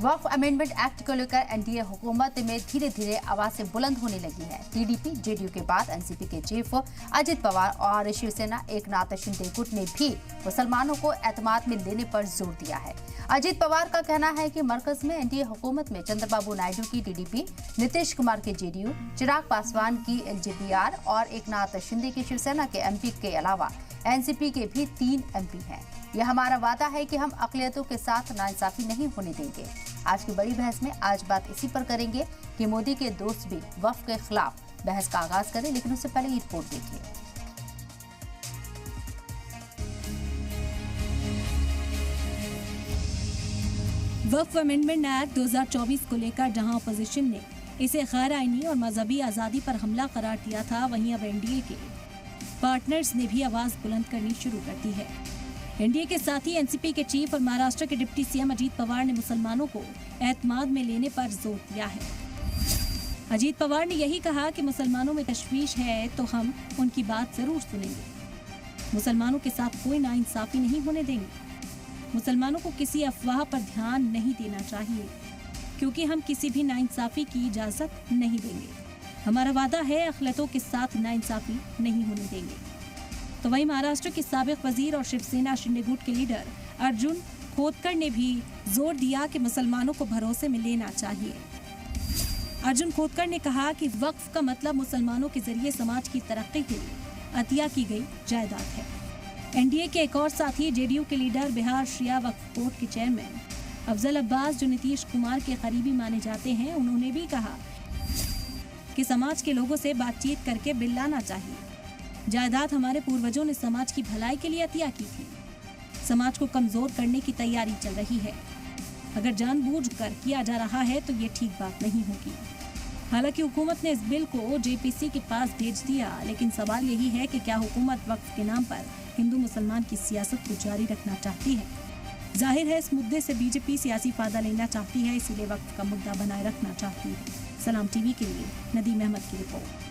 वक्फ amendment act को लेकर NDA हुकूमत में धीरे धीरे आवाजें बुलंद होने लगी है। टीडीपी जेडीयू के बाद एनसीपी के चीफ अजित पवार और शिवसेना एकनाथ शिंदे गुट ने भी मुसलमानों को एतमाद में लेने पर जोर दिया है। अजित पवार का कहना है कि मरकज में एनडीए हुकूमत में चंद्रबाबू नायडू की टीडीपी, नीतीश कुमार की जेडीयू, चिराग पासवान की एलजेपीआर और एकनाथ शिंदे की शिवसेना के एमपी के अलावा एनसीपी के भी 3 एमपी हैं। यह हमारा वादा है कि हम अक़लियतों के साथ नाइंसाफी नहीं होने देंगे। आज की बड़ी बहस में आज बात इसी पर करेंगे कि मोदी के दोस्त भी वक्फ के खिलाफ बहस का आगाज करें, लेकिन उससे पहले ये रिपोर्ट देखिए। वक्फ अमेंडमेंट एक्ट 2024 को लेकर जहां अपोजिशन ने इसे गैर आईनी और मजहबी आज़ादी पर हमला करार दिया था, वहीं अब एनडीए के पार्टनर्स ने भी आवाज बुलंद करनी शुरू कर दी है। एनडीए के साथ ही एनसीपी के चीफ और महाराष्ट्र के डिप्टी सीएम अजीत पवार ने मुसलमानों को एतमाद में लेने पर जोर दिया है। अजीत पवार ने यही कहा कि मुसलमानों में तशवीश है तो हम उनकी बात जरूर सुनेंगे। मुसलमानों के साथ कोई नाइंसाफी नहीं होने देंगे। मुसलमानों को किसी अफवाह पर ध्यान नहीं देना चाहिए, क्योंकि हम किसी भी नाइंसाफी की इजाजत नहीं देंगे। हमारा वादा है अक़लियतों के साथ नाइंसाफी नहीं होने देंगे। तो वहीं महाराष्ट्र के साबिक वजीर और शिवसेना शिंदे गुट के लीडर अर्जुन खोतकर ने भी जोर दिया कि मुसलमानों को भरोसे में लेना चाहिए। अर्जुन खोतकर ने कहा कि वक्फ का मतलब मुसलमानों के जरिए समाज की तरक्की के लिए अतिया की गई जायदाद है। एनडीए के एक और साथी जेडीयू के लीडर बिहार शिया वक्फ बोर्ड के चेयरमैन अफजल अब्बास, जो नीतीश कुमार के करीबी माने जाते हैं, उन्होंने भी कहा कि समाज के लोगों से बातचीत करके बिल लाना चाहिए। जायदाद हमारे पूर्वजों ने समाज की भलाई के लिए अतिया की थी। समाज को कमजोर करने की तैयारी चल रही है। अगर जानबूझकर किया जा रहा है तो ये ठीक बात नहीं होगी। हालांकि हुकूमत ने इस बिल को जेपीसी के पास भेज दिया, लेकिन सवाल यही है कि क्या हुकूमत वक्फ के नाम पर हिंदू मुसलमान की सियासत को जारी रखना चाहती है। जाहिर है इस मुद्दे से बीजेपी सियासी फायदा लेना चाहती है, इसीलिए वक्फ का मुद्दा बनाए रखना चाहती है। सलाम टीवी के लिए नदीम अहमद की रिपोर्ट।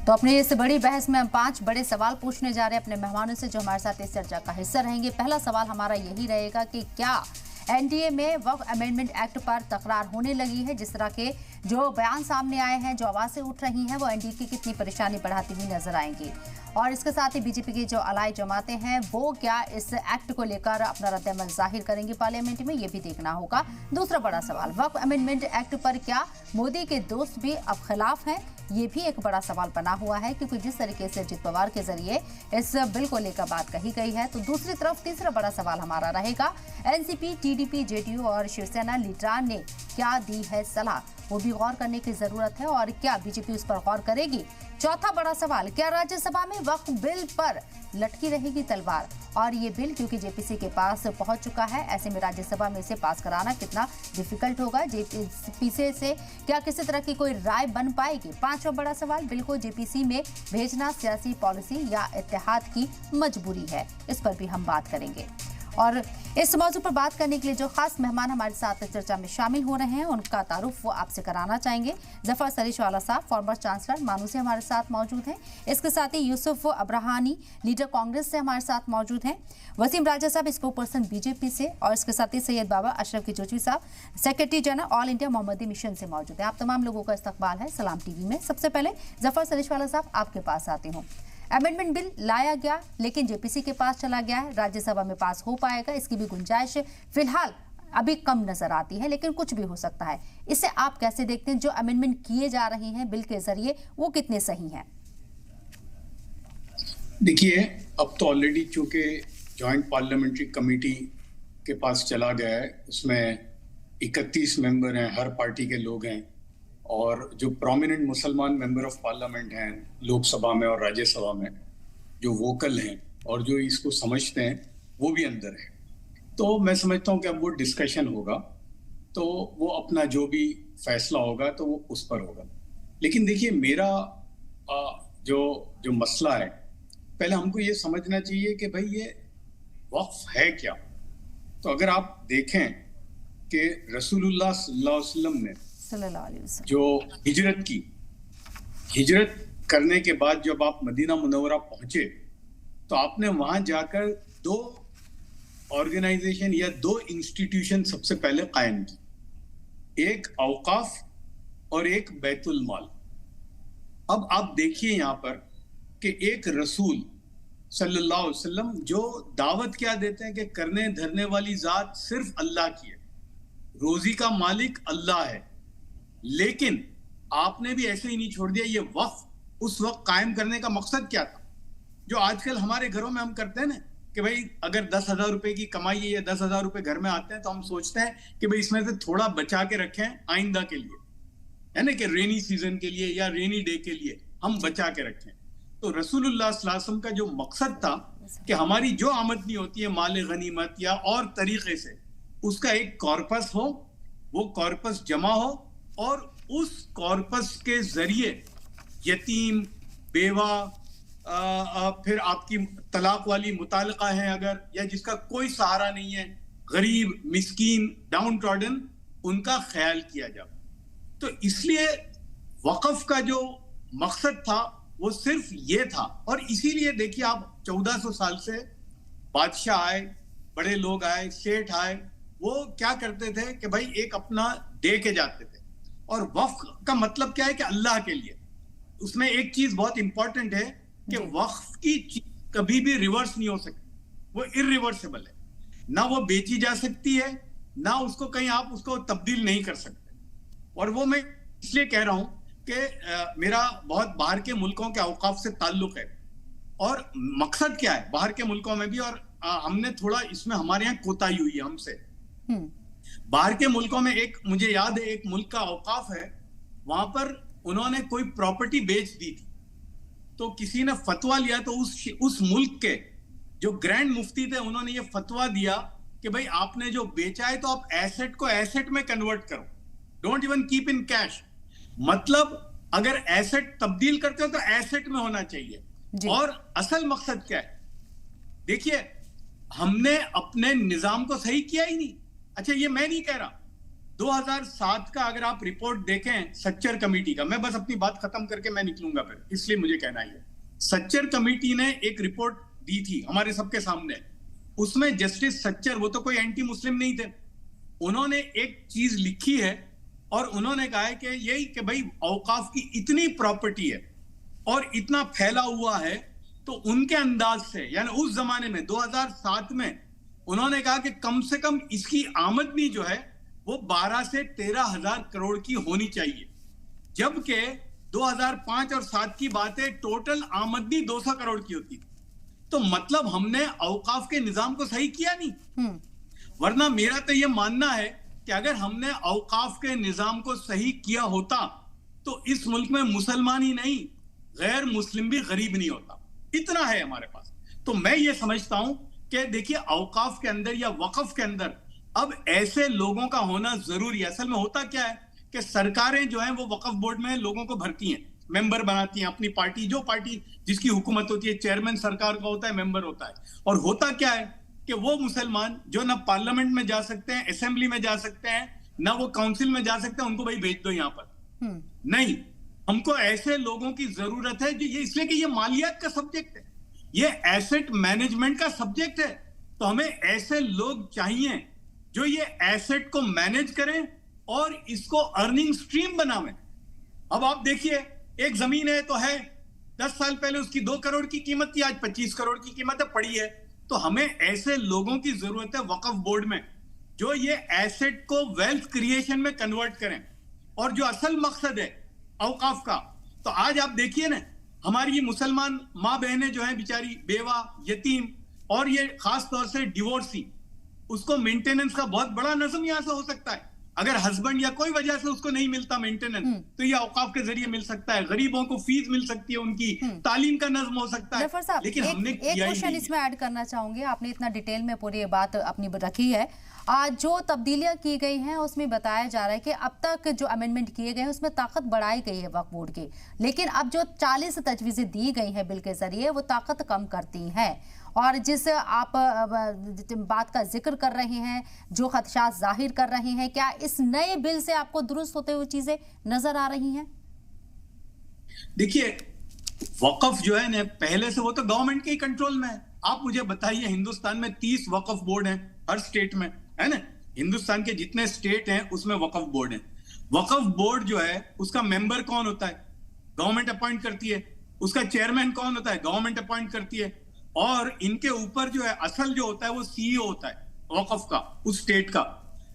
तो अपने इस बड़ी बहस में हम 5 बड़े सवाल पूछने जा रहे हैं अपने मेहमानों से, जो हमारे साथ इस चर्चा का हिस्सा रहेंगे। पहला सवाल हमारा यही रहेगा कि क्या एनडीए में वक्फ अमेंडमेंट एक्ट पर तकरार होने लगी है? जिस तरह के जो बयान सामने आए हैं, जो आवाजें उठ रही हैं, वो एनडीए की कितनी परेशानी बढ़ाती हुई नजर आएंगी। और इसके साथ ही बीजेपी की जो अलाई जमातें हैं, वो क्या इस एक्ट को लेकर अपना रद्द-ए-अमल जाहिर करेंगी पार्लियामेंट में, ये भी देखना होगा। दूसरा बड़ा सवाल, वक्फ अमेंडमेंट एक्ट पर क्या मोदी के दोस्त भी अब खिलाफ हैं? ये भी एक बड़ा सवाल बना हुआ है, क्योंकि जिस तरीके से अजित पवार के जरिए इस बिल को लेकर बात कही गई है। तो दूसरी तरफ तीसरा बड़ा सवाल हमारा रहेगा, एनसीपी, टीडीपी, जेडीयू और शिवसेना लीडरान ने क्या दी है सलाह, वो भी गौर करने की जरूरत है। और क्या बीजेपी उस पर गौर करेगी? चौथा बड़ा सवाल, क्या राज्यसभा में वक्फ बिल पर लटकी रहेगी तलवार? और ये बिल क्योंकि जेपीसी के पास पहुंच चुका है, ऐसे में राज्यसभा में इसे पास कराना कितना डिफिकल्ट होगा? जेपीसी से क्या किसी तरह की कोई राय बन पाएगी? पांचवा बड़ा सवाल, बिल को जेपीसी में भेजना सियासी पॉलिसी या इत्तेहाद की मजबूरी है? इस पर भी हम बात करेंगे। और इस मौजू पर बात करने के लिए जो खास मेहमान हमारे साथ चर्चा में शामिल हो रहे हैं, उनका तारुफ वो आपसे कराना चाहेंगे। जफर सरीशवाला साहब, फॉर्मर चांसलर मानू से हमारे साथ मौजूद हैं। इसके साथ ही यूसुफ अब्राहानी, लीडर कांग्रेस से हमारे साथ मौजूद हैं। वसीम राजा साहब, स्पोक पर्सन बीजेपी से। और इसके साथ ही सैयद बाबा अशरफ किचोची साहब, सेक्रेटरी जनरल ऑल इंडिया मोहम्मदी मिशन से मौजूद है। आप तमाम लोगों का इस्तकबाल है सलाम टीवी में। सबसे पहले जफर सरीशवाला साहब, आपके पास आती हूँ। अमेंडमेंट बिल लाया गया, लेकिन जेपीसी के पास चला गया है। राज्यसभा में पास हो पाएगा, इसकी भी गुंजाइश फिलहाल अभी कम नजर आती है, लेकिन कुछ भी हो सकता है। इसे आप कैसे देखते हैं? जो अमेंडमेंट किए जा रहे हैं बिल के जरिए, वो कितने सही हैं? देखिए, अब तो ऑलरेडी चूंकि जॉइंट पार्लियामेंट्री कमेटी के पास चला गया है, उसमें 31 मेंबर हैं, हर पार्टी के लोग हैं, और जो प्रोमिनेंट मुसलमान मेंबर ऑफ पार्लियामेंट हैं लोकसभा में और राज्यसभा में, जो वोकल हैं और जो इसको समझते हैं, वो भी अंदर है। तो मैं समझता हूँ कि अब वो डिस्कशन होगा, तो वो अपना जो भी फैसला होगा तो वो उस पर होगा। लेकिन देखिए, मेरा जो मसला है, पहले हमको ये समझना चाहिए कि भाई ये वक्फ है क्या। तो अगर आप देखें कि रसूलुल्लाह सल्लल्लाहु अलैहि वसल्लम ने जो हिजरत करने के बाद जब आप मदीना मुनव्वरा पहुंचे, तो आपने वहां जाकर 2 ऑर्गेनाइजेशन या दो इंस्टीट्यूशन सबसे पहले कायम की, एक औकाफ और एक बैतुल माल। अब आप देखिए यहां पर कि एक रसूल सल्लल्लाहु अलैहि वसल्लम जो दावत क्या देते हैं कि करने धरने वाली जात सिर्फ अल्लाह की है, रोजी का मालिक अल्लाह है, लेकिन आपने भी ऐसे ही नहीं छोड़ दिया। ये वक्फ उस वक्त कायम करने का मकसद क्या था? जो आजकल हमारे घरों में हम करते हैं ना कि भाई अगर 10,000 रुपए की कमाई है या 10,000 रुपए घर में आते हैं तो हम सोचते हैं कि भाई इसमें से थोड़ा बचा के रखें आइंदा के लिए, है ना, कि रेनी सीजन के लिए या रेनी डे के लिए हम बचा के रखें। तो रसूलुल्लाह सल्लल्लाहु अलैहि वसल्लम का जो मकसद था कि हमारी जो आमदनी होती है माल गनीमत या और तरीके से, उसका एक कॉर्पस हो, वो कॉर्पस जमा हो और उस कॉर्पस के जरिए यतीम, बेवा, फिर आपकी तलाक वाली मुतालिका है अगर, या जिसका कोई सहारा नहीं है, गरीब, मिस्कीन, डाउन ट्रॉडन, उनका ख्याल किया जाए। तो इसलिए वक़फ़ का जो मकसद था वो सिर्फ ये था। और इसीलिए देखिए आप 1400 साल से बादशाह आए, बड़े लोग आए, सेठ आए, वो क्या करते थे कि भाई एक अपना दे के जाते थे। और वक्फ का मतलब क्या है कि अल्लाह के लिए। उसमें एक चीज बहुत इंपॉर्टेंट है कि वक्फ की चीज कभी भी रिवर्स नहीं हो सकती, वो इरिवर्सिबल है, ना वो बेची जा सकती है, ना उसको कहीं आप उसको तब्दील नहीं कर सकते। और वो मैं इसलिए कह रहा हूं कि मेरा बहुत बाहर के मुल्कों के औकाफ से ताल्लुक है। और मकसद क्या है बाहर के मुल्कों में भी, और हमने थोड़ा इसमें हमारे यहाँ कोताही हुई है हमसे। बाहर के मुल्कों में एक मुझे याद है, एक मुल्क का औकाफ है, वहां पर उन्होंने कोई प्रॉपर्टी बेच दी थी, तो किसी ने फतवा लिया, तो उस मुल्क के जो ग्रैंड मुफ्ती थे उन्होंने ये फतवा दिया कि भाई आपने जो बेचा है तो आप एसेट को एसेट में कन्वर्ट करो, don't even keep in cash. मतलब अगर एसेट तब्दील करते हो तो एसेट में होना चाहिए। और असल मकसद क्या है? देखिए हमने अपने निजाम को सही किया ही नहीं। अच्छा ये मैं नहीं कह रहा, 2007 का अगर आप रिपोर्ट देखें सच्चर कमेटी का, मैं बस अपनी बात खत्म करके मैं निकलूंगा फिर, इसलिए मुझे कहना ही है। सच्चर कमेटी ने एक रिपोर्ट दी थी हमारे सबके सामने, उसमें जस्टिस सच्चर, वो तो कोई एंटी मुस्लिम नहीं थे, उन्होंने एक चीज लिखी है और उन्होंने कहा है कि यही कि भाई औकाफ की इतनी प्रॉपर्टी है और इतना फैला हुआ है, तो उनके अंदाज से, यानी उस जमाने में 2007 में उन्होंने कहा कि कम से कम इसकी आमदनी जो है वो 12 से 13 हजार करोड़ की होनी चाहिए, जबकि 2005 और 7 की बात है टोटल आमदनी 200 करोड़ की होती थी। तो मतलब हमने औकाफ के निजाम को सही किया नहीं। वरना मेरा तो ये मानना है कि अगर हमने औकाफ के निजाम को सही किया होता तो इस मुल्क में मुसलमान ही नहीं गैर मुस्लिम भी गरीब नहीं होता। इतना है हमारे पास। तो मैं ये समझता हूं कि देखिए औकाफ के अंदर या वक्फ के अंदर अब ऐसे लोगों का होना जरूरी है। असल में होता क्या है कि सरकारें जो हैं वो वक्फ बोर्ड में लोगों को भरती हैं, मेंबर बनाती हैं, अपनी पार्टी, जो पार्टी जिसकी हुकूमत होती है, चेयरमैन सरकार का होता है, मेंबर होता है। और होता क्या है कि वो मुसलमान जो ना पार्लियामेंट में जा सकते हैं, असेंबली में जा सकते हैं, ना वो काउंसिल में जा सकते हैं, उनको भाई भेज दो यहां पर। नहीं, हमको ऐसे लोगों की जरूरत है जो ये, इसलिए कि ये मालियात का सब्जेक्ट है, ये एसेट मैनेजमेंट का सब्जेक्ट है। तो हमें ऐसे लोग चाहिए जो ये एसेट को मैनेज करें और इसको अर्निंग स्ट्रीम बनावें। अब आप देखिए एक जमीन है तो है, 10 साल पहले उसकी 2 करोड़ की कीमत थी, आज 25 करोड़ की कीमत है, पड़ी है। तो हमें ऐसे लोगों की जरूरत है वक्फ बोर्ड में जो ये एसेट को वेल्थ क्रिएशन में कन्वर्ट करें। और जो असल मकसद है औकाफ का, तो आज आप देखिए ना हमारी मुसलमान माँ बहनें जो हैं बेचारी, बेवा, यतीम, और ये खास तौर से डिवोर्सी, उसको मेंटेनेंस का बहुत बड़ा नज़म यहां से हो सकता है। अगर हस्बैंड या कोई वजह से उसको नहीं मिलता मेंटेनेंस, तो ये औकाफ के जरिए मिल सकता है। गरीबों को फीस मिल सकती है, उनकी तालीम का नज़म हो सकता है। लेकिन हमने एक क्वेश्चन इसमें ऐड करना चाहूंगी, आपने इतना डिटेल में पूरी बात अपनी रखी है। आज जो तब्दीलियां की गई हैं उसमें बताया जा रहा है कि अब तक जो अमेंडमेंट किए गए हैं उसमें ताकत बढ़ाई गई है वक्फ बोर्ड की, लेकिन अब जो 40 तजवीज़ें दी गई हैं बिल के जरिए वो ताकत कम करती हैं। और जिस आप बात का जिक्र कर रहे हैं, जो खदशात जाहिर कर रहे हैं, क्या इस नए बिल से आपको दुरुस्त होते हुए चीजें नजर आ रही हैं? देखिए वक्फ जो है ना, पहले से वो तो गवर्नमेंट के ही कंट्रोल में है। आप मुझे बताइए हिंदुस्तान में 30 वक्फ बोर्ड हैं, हर स्टेट में, है ना। हिंदुस्तान के जितने स्टेट हैं उसमें वक्फ बोर्ड है। वक्फ बोर्ड जो है उसका मेंबर कौन होता है? गवर्नमेंट अपॉइंट करती है। उसका चेयरमैन कौन होता है? गवर्नमेंट अपॉइंट करती है। और इनके ऊपर जो है असल जो होता है वो सीईओ होता है वक्फ का, उस स्टेट का,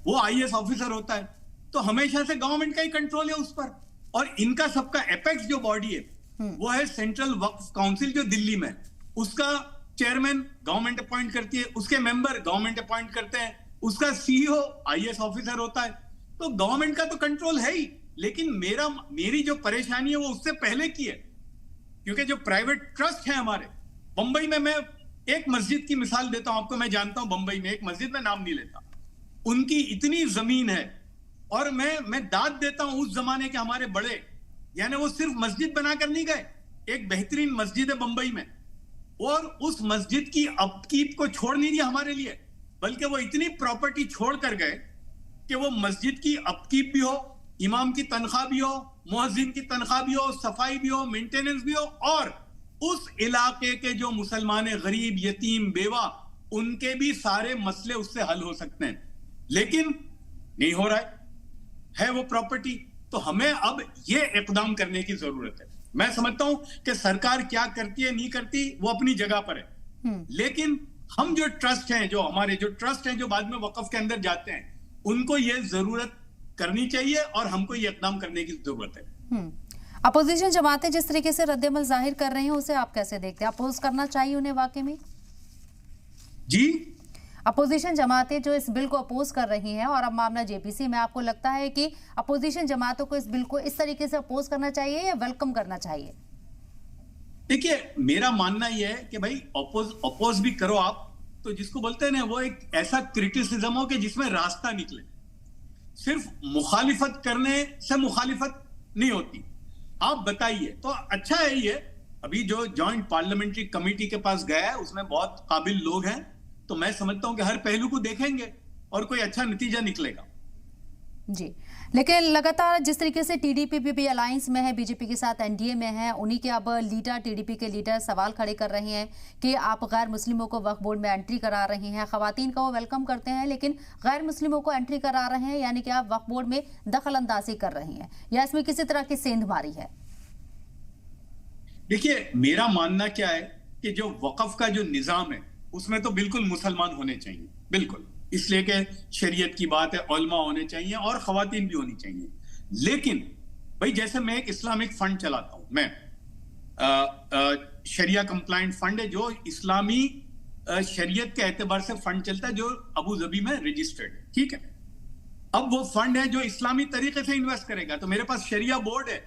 वो आईएएस ऑफिसर होता है। तो हमेशा से गवर्नमेंट का ही कंट्रोल है उस पर। और इनका सबका एपेक्स जो बॉडी है वो है सेंट्रल वक्फ काउंसिल जो दिल्ली में, उसका चेयरमैन गवर्नमेंट अपॉइंट करती है, उसके मेंबर गवर्नमेंट अपॉइंट करते हैं, उसका सीईओ आईएएस ऑफिसर होता है। तो गवर्नमेंट का तो कंट्रोल है ही, लेकिन मेरी जो परेशानी है वो उससे पहले की है। क्योंकि जो प्राइवेट ट्रस्ट है हमारे, बंबई में, मैं एक मस्जिद की मिसाल देता हूं आपको, मैं जानता हूं बंबई में एक मस्जिद में, नाम नहीं लेता, उनकी इतनी जमीन है और मैं दाद देता हूं उस जमाने के हमारे बड़े, यानी वो सिर्फ मस्जिद बनाकर नहीं गए, एक बेहतरीन मस्जिद है बंबई में, और उस मस्जिद की अपकीप को छोड़ नहीं दिया हमारे लिए, बल्कि वो इतनी प्रॉपर्टी छोड़ कर गए कि वो मस्जिद की अपकीप भी हो, इमाम की तनख्वाह भी हो, मुअज्जिन की तनख्वाह भी हो, सफाई भी हो, मेंटेनेंस भी हो, और उस इलाके के जो मुसलमान गरीब, यतीम, बेवा, उनके भी सारे मसले उससे हल हो सकते हैं। लेकिन नहीं हो रहा है वो प्रॉपर्टी। तो हमें अब ये इक़दाम करने की जरूरत है। मैं समझता हूं कि सरकार क्या करती है नहीं करती वो अपनी जगह पर है, लेकिन हम जो ट्रस्ट हैं, जो हमारे जो ट्रस्ट हैं जो बाद में वक्फ के अंदर जाते हैं, उनको ये जरूरत करनी चाहिए और हमको ये इक़दाम करने की जरूरत है। अपोजिशन जमातें जिस तरीके से रद्द-ए-अमल जाहिर कर रही हैं उसे आप कैसे देखते हैं? अपोज करना चाहिए उन्हें वाकई में? जी, अपोजिशन जमातें जो इस बिल को अपोज कर रही हैं और अब मामला जेपीसी में, आपको लगता है कि अपोजिशन जमातों को इस बिल को इस तरीके से अपोज करना चाहिए या वेलकम करना चाहिए? देखिए, मेरा मानना यह है कि भाई अपोज भी करो आप, तो जिसको बोलते हैं ना, वो एक ऐसा क्रिटिसिज्म हो कि जिसमें रास्ता निकले। सिर्फ मुखालिफत करने से मुखालिफत नहीं होती। आप बताइए, तो अच्छा है ये, अभी जो जॉइंट पार्लियामेंट्री कमेटी के पास गया है उसमें बहुत काबिल लोग हैं, तो मैं समझता हूं कि हर पहलू को देखेंगे और कोई अच्छा नतीजा निकलेगा। जी, लेकिन लगातार जिस तरीके से टीडीपी भी अलायंस में है, बीजेपी के साथ एनडीए में है, उन्हीं के अब लीडर, टीडीपी के लीडर सवाल खड़े कर रहे हैं कि आप गैर मुस्लिमों को वक्फ बोर्ड में एंट्री करा रही हैं। खवातीन का वो वेलकम करते हैं, लेकिन गैर मुस्लिमों को एंट्री करा रहे हैं, यानी कि आप वक्फ बोर्ड में दखल अंदाजी कर रही हैं, या इसमें किसी तरह की सेंधमारी है? देखिए, मेरा मानना क्या है कि जो वक्फ का जो निजाम है उसमें तो बिल्कुल मुसलमान होने चाहिए, बिल्कुल, इसलिए कि शरीयत की बात है, उलमा होने चाहिए और खवातीन भी होनी चाहिए। लेकिन भाई, जैसे मैं एक इस्लामिक फंड चलाता हूं, मैं शरिया कंप्लाइंट फंड है जो इस्लामी शरीयत के एतबार से फंड चलता है, जो अबू धाबी में रजिस्टर्ड है, ठीक है। अब वो फंड है जो इस्लामी तरीके से इन्वेस्ट करेगा, तो मेरे पास शरिया बोर्ड है,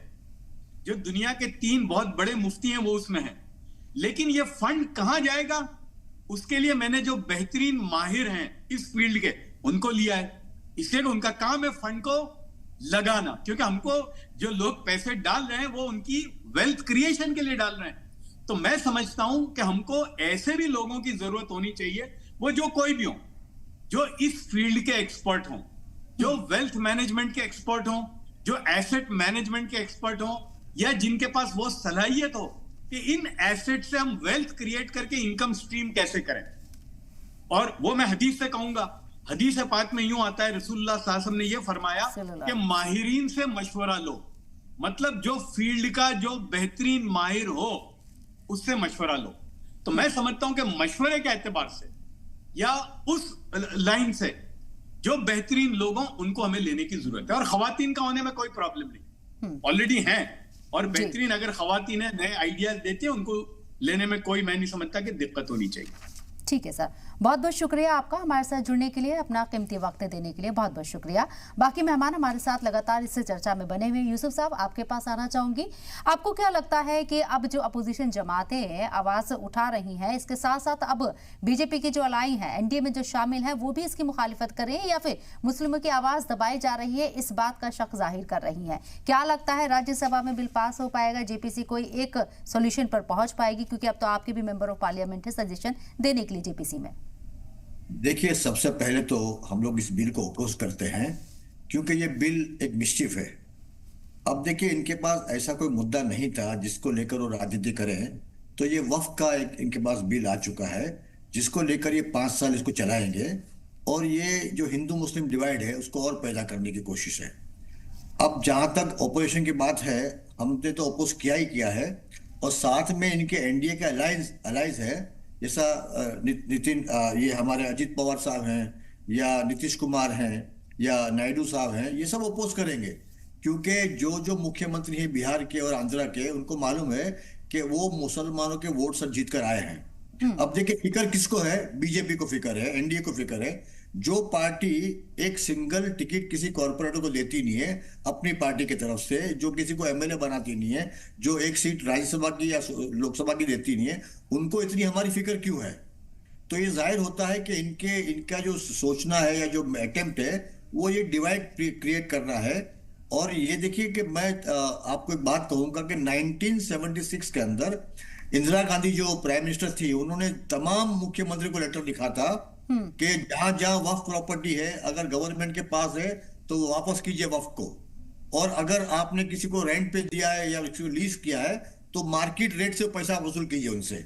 जो दुनिया के 3 बहुत बड़े मुफ्ती हैं वो उसमें है। लेकिन ये फंड कहां जाएगा, उसके लिए मैंने जो बेहतरीन माहिर हैं इस फील्ड के उनको लिया है, इसलिए उनका काम है फंड को लगाना, क्योंकि हमको जो लोग पैसे डाल रहे हैं वो उनकी वेल्थ क्रिएशन के लिए डाल रहे हैं। तो मैं समझता हूं कि हमको ऐसे भी लोगों की जरूरत होनी चाहिए, वो जो कोई भी हो, जो इस फील्ड के एक्सपर्ट हों, जो वेल्थ मैनेजमेंट के एक्सपर्ट हों, जो एसेट मैनेजमेंट के एक्सपर्ट हों, या जिनके पास वो सलाहियत हो कि इन एसेट से हम वेल्थ क्रिएट करके इनकम स्ट्रीम कैसे करें। और वो मैं हदीस से कहूंगा, हदीस पाक में यूं आता है, रसूलुल्लाह सल्लल्लाहु अलैहि वसल्लम ने ये फरमाया कि माहिरीन से मशवरा लो, मतलब जो फील्ड का जो बेहतरीन माहिर हो उससे मशवरा लो। तो मैं समझता हूं कि मशवरे के एतबार से या उस लाइन से जो बेहतरीन लोग हों उनको हमें लेने की जरूरत है। और खवातीन का होने में कोई प्रॉब्लम नहीं, ऑलरेडी हैं, और बेहतरीन अगर खवातीन है, नए आइडियाज देती है, उनको लेने में कोई, मैं नहीं समझता कि दिक्कत होनी चाहिए। ठीक है सर, बहुत बहुत शुक्रिया आपका हमारे साथ जुड़ने के लिए, अपना कीमती वक्त देने के लिए बहुत बहुत शुक्रिया। बाकी मेहमान हमारे साथ लगातार इस चर्चा में बने हुए। यूसुफ साहब, आपके पास आना चाहूंगी, आपको क्या लगता है कि अब जो अपोजिशन जमातें आवाज उठा रही हैं, इसके साथ साथ अब बीजेपी की जो अलाई है, एनडीए में जो शामिल है, वो भी इसकी मुखालिफत करें या फिर मुस्लिमों की आवाज दबाई जा रही है, इस बात का शक जाहिर कर रही है? क्या लगता है राज्यसभा में बिल पास हो पाएगा? जेपीसी कोई एक सोल्यूशन पर पहुंच पाएगी? क्योंकि अब तो आपके भी मेंबर ऑफ पार्लियामेंट है सजेशन देने के लिए जेपीसी में। देखिए, सबसे पहले तो हम लोग इस बिल को अपोज करते हैं क्योंकि ये बिल एक मिस्चिफ है। अब देखिए, इनके पास ऐसा कोई मुद्दा नहीं था जिसको लेकर वो राजनीति करें, तो ये वक्फ का एक इनके पास बिल आ चुका है जिसको लेकर ये 5 साल इसको चलाएंगे। और ये जो हिंदू मुस्लिम डिवाइड है उसको और पैदा करने की कोशिश है। अब जहां तक ऑपोजिशन की बात है, हमने तो अपोज किया ही किया है, और साथ में इनके एनडीए के अलाइज है, जैसा नितिन ये हमारे अजीत पवार साहब हैं, या नीतीश कुमार हैं, या नायडू साहब हैं, ये सब अपोज करेंगे, क्योंकि जो जो मुख्यमंत्री हैं बिहार के और आंध्रा के, उनको मालूम है कि वो मुसलमानों के वोट सब जीत कर आए हैं। अब देखिए फिक्र किसको है, बीजेपी को फिक्र है, एनडीए को फिक्र है। जो पार्टी एक सिंगल टिकट किसी कॉर्पोरेटर को देती नहीं है अपनी पार्टी की तरफ से, जो किसी को एमएलए बनाती नहीं है, जो एक सीट राज्यसभा की या लोकसभा की देती नहीं है, उनको इतनी हमारी फिक्र क्यों है? तो ये जाहिर होता है कि इनका जो सोचना है या जो अटेम्प्ट है वो ये डिवाइड क्रिएट करना है। और ये देखिए कि मैं आपको एक बात कहूंगा कि 1976 के अंदर इंदिरा गांधी जो प्राइम मिनिस्टर थी, उन्होंने तमाम मुख्यमंत्री को लेटर लिखा था कि जहां जहां वक्फ प्रॉपर्टी है, अगर गवर्नमेंट के पास है तो वापस कीजिए वक्फ को, और अगर आपने किसी को रेंट पे दिया है या किसी को लीज किया है तो मार्केट रेट से पैसा वसूल कीजिए उनसे।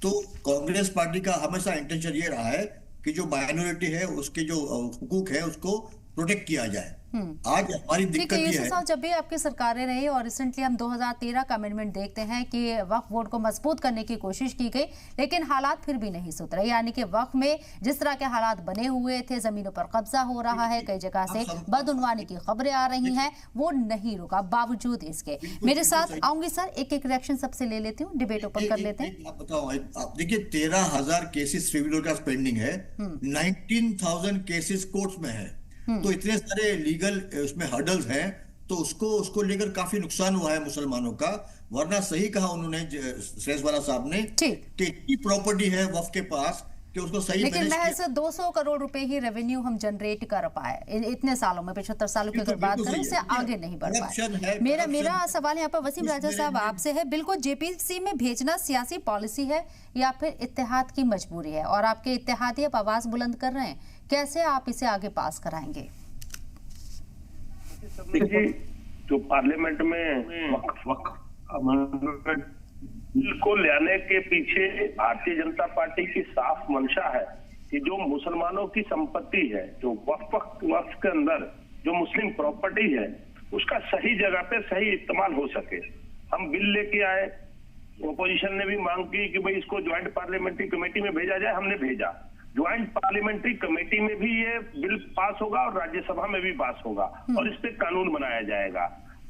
तो कांग्रेस पार्टी का हमेशा इंटेंशन ये रहा है कि जो माइनॉरिटी है उसके जो हुकूक है उसको प्रोटेक्ट किया जाए। आज हमारी दिक्कत ये है, साहब, जब भी आपकी सरकारें रही और रिसेंटली हम 2013 का अमेंडमेंट देखते हैं कि वक्फ बोर्ड को मजबूत करने की कोशिश की गई, लेकिन हालात फिर भी नहीं सुधरे। यानी कि वक्फ में जिस तरह के हालात बने हुए थे, जमीनों पर कब्जा हो रहा है, कई जगह से बदउनवानी की खबरें आ रही हैं, वो नहीं रुका बावजूद इसके। मेरे साथ आऊंगी सर, एक एक रिएक्शन सबसे ले लेती हूँ, डिबेट ओपन कर लेते हैं। आप बताओ, आप देखिए 13,000 केसेस ट्रिब्यूनल का पेंडिंग है, 19,000 केसेस कोर्ट्स में है, तो इतने सारे लीगल उसमें हर्डल्स हैं, तो उसको लेकर काफी नुकसान हुआ है मुसलमानों का। वरना सही कहा उन्होंने श्रेष्ठवाला साहब ने कि इतनी प्रॉपर्टी है वक्फ के पास कि उसको सही, लेकिन महज 200 करोड़ रुपए ही रेवेन्यू हम जनरेट कर पाए इतने सालों में, 75 सालों की अगर बात करें, इससे आगे नहीं बढ़ पाए। मेरा सवाल यहाँ पर वसीम राजा साहब आपसे है, बिल्कुल जेपीसी में भेजना सियासी पॉलिसी है या फिर इत्तेहाद की मजबूरी है? और आपके इत्तेहादी अब आवाज बुलंद कर रहे हैं, कैसे आप इसे आगे पास कराएंगे? देखिए, जो पार्लियामेंट में वक्फ अमेंडमेंट को लाने के पीछे भारतीय जनता पार्टी की साफ मंशा है कि जो मुसलमानों की संपत्ति है, जो वक्फ के अंदर जो मुस्लिम प्रॉपर्टी है, उसका सही जगह पे सही इस्तेमाल हो सके। हम बिल लेके आए, ओपोजिशन ने भी मांग की कि भाई इसको ज्वाइंट पार्लियामेंट्री कमेटी में भेजा जाए, हमने भेजा। ज्वाइंट पार्लियामेंट्री कमेटी में भी ये बिल पास होगा और राज्यसभा में भी पास होगा और इस पे कानून बनाया जाएगा।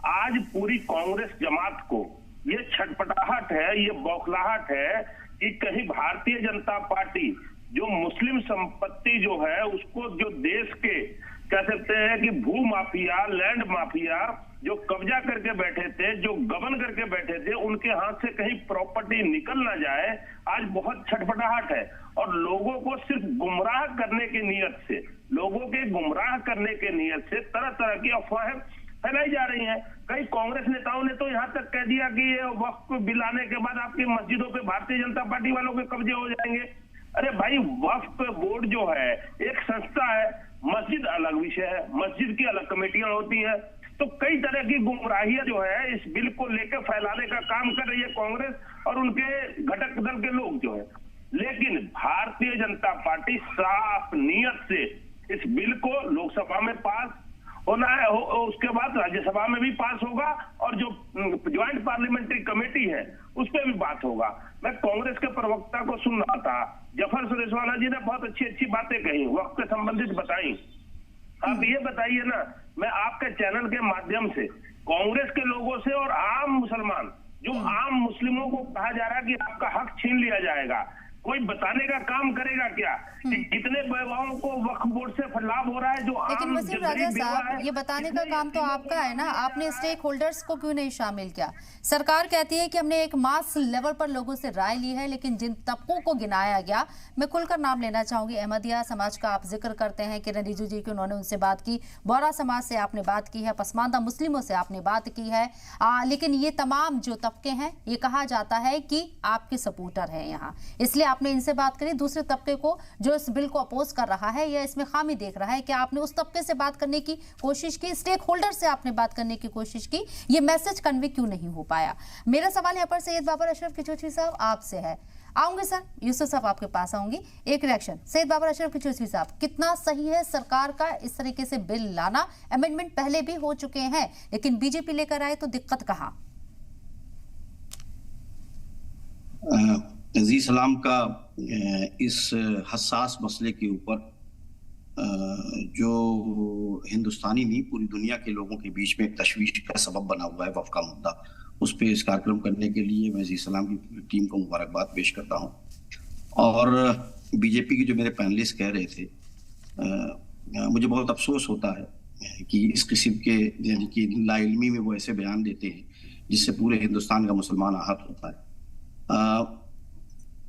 आज पूरी कांग्रेस जमात को ये छटपटाहट है, ये बौखलाहट है कि कहीं भारतीय जनता पार्टी जो मुस्लिम संपत्ति जो है उसको, जो देश के कह सकते हैं कि भू माफिया, लैंड माफिया जो कब्जा करके बैठे थे, जो गबन करके बैठे थे, उनके हाथ से कहीं प्रॉपर्टी निकल ना जाए। आज बहुत छटपटाहट है और लोगों को सिर्फ गुमराह करने की नीयत से, लोगों के गुमराह करने के नीयत से तरह तरह की अफवाहें फैलाई जा रही हैं। कई कांग्रेस नेताओं ने तो यहाँ तक कह दिया कि ये वक्फ बिल आने के बाद आपकी मस्जिदों पे भारतीय जनता पार्टी वालों के कब्जे हो जाएंगे। अरे भाई, वक्फ बोर्ड जो है एक संस्था है, मस्जिद अलग विषय है, मस्जिद की अलग कमेटियां होती है। तो कई तरह की गुमराहियां जो है इस बिल को लेकर फैलाने का काम कर रही है कांग्रेस और उनके घटक दल के लोग जो है। लेकिन भारतीय जनता पार्टी साफ नियत से इस बिल को लोकसभा में पास होना है, उसके बाद राज्यसभा में भी पास होगा और जो ज्वाइंट पार्लियामेंट्री कमेटी है उस पर भी बात होगा। मैं कांग्रेस के प्रवक्ता को सुन रहा था, जफर सुरेशवाला जी ने बहुत अच्छी अच्छी बातें कही, वक्त से संबंधित बताई। आप ये बताइए ना, मैं आपके चैनल के माध्यम से कांग्रेस के लोगों से और आम मुसलमान, जो आम मुस्लिमों को कहा जा रहा है कि आपका हक छीन लिया जाएगा, कोई बताने का काम करेगा क्या कि कितने बेवाओं को वक्फ बोर्ड से लाभ हो रहा है? जो लेकिन वसीम राजा साहब, ये बताने का काम तो आपका है ना, आपने स्टेक होल्डर्स को क्यों नहीं शामिल किया? सरकार कहती है कि हमने एक मास लेवल पर लोगों से राय ली है, लेकिन जिन तबकों को गिनाया गया, मैं खुलकर नाम लेना चाहूंगी। अहमदिया समाज का आप जिक्र करते हैं, किरण रिजिजू जी की उन्होंने उनसे बात की, बोहरा समाज से आपने बात की है, पसमानदा मुस्लिमों से आपने बात की है, लेकिन ये तमाम जो तबके हैं, ये कहा जाता है कि आपके सपोर्टर हैं यहाँ, इसलिए आपने इनसे बात करी। दूसरे तबके को जो इस बिल को अपोज कर रहा है या इसमें खामी देख रहा है, क्या आपने उस तबके से बात करने की कोशिश की? स्टेक होल्डर से आपने बात करने की कोशिश की? ये मैसेज कन्वे क्यों नहीं हो पाया? मेरा सवाल यहाँ पर सैयद बाबर अशरफ किचोची साहब आपसे है, आऊंगे सर, यूसुफ साहब आपके पास आऊंगी। एक रिएक्शन सैयद बाबर अशरफ किचलूसवी साहब, कितना सही है सरकार का इस तरीके से बिल लाना? अमेंडमेंट पहले भी हो चुके हैं, लेकिन बीजेपी लेकर आए तो दिक्कत कहाँ? अजीज सलाम का इस हसास मसले के ऊपर जो हिंदुस्तानी नहीं पूरी दुनिया के लोगों के बीच में एक तशवीश का सबब बना हुआ है वफ़ का मुद्दा, उस पर इस कार्यक्रम करने के लिए मैं अजीज सलाम की टीम को मुबारकबाद पेश करता हूँ। और बीजेपी के जो मेरे पैनलिस्ट कह रहे थे, मुझे बहुत अफसोस होता है कि इस किस्म के यानी कि लाइल्मी में वो ऐसे बयान देते हैं जिससे पूरे हिंदुस्तान का मुसलमान आहत होता है।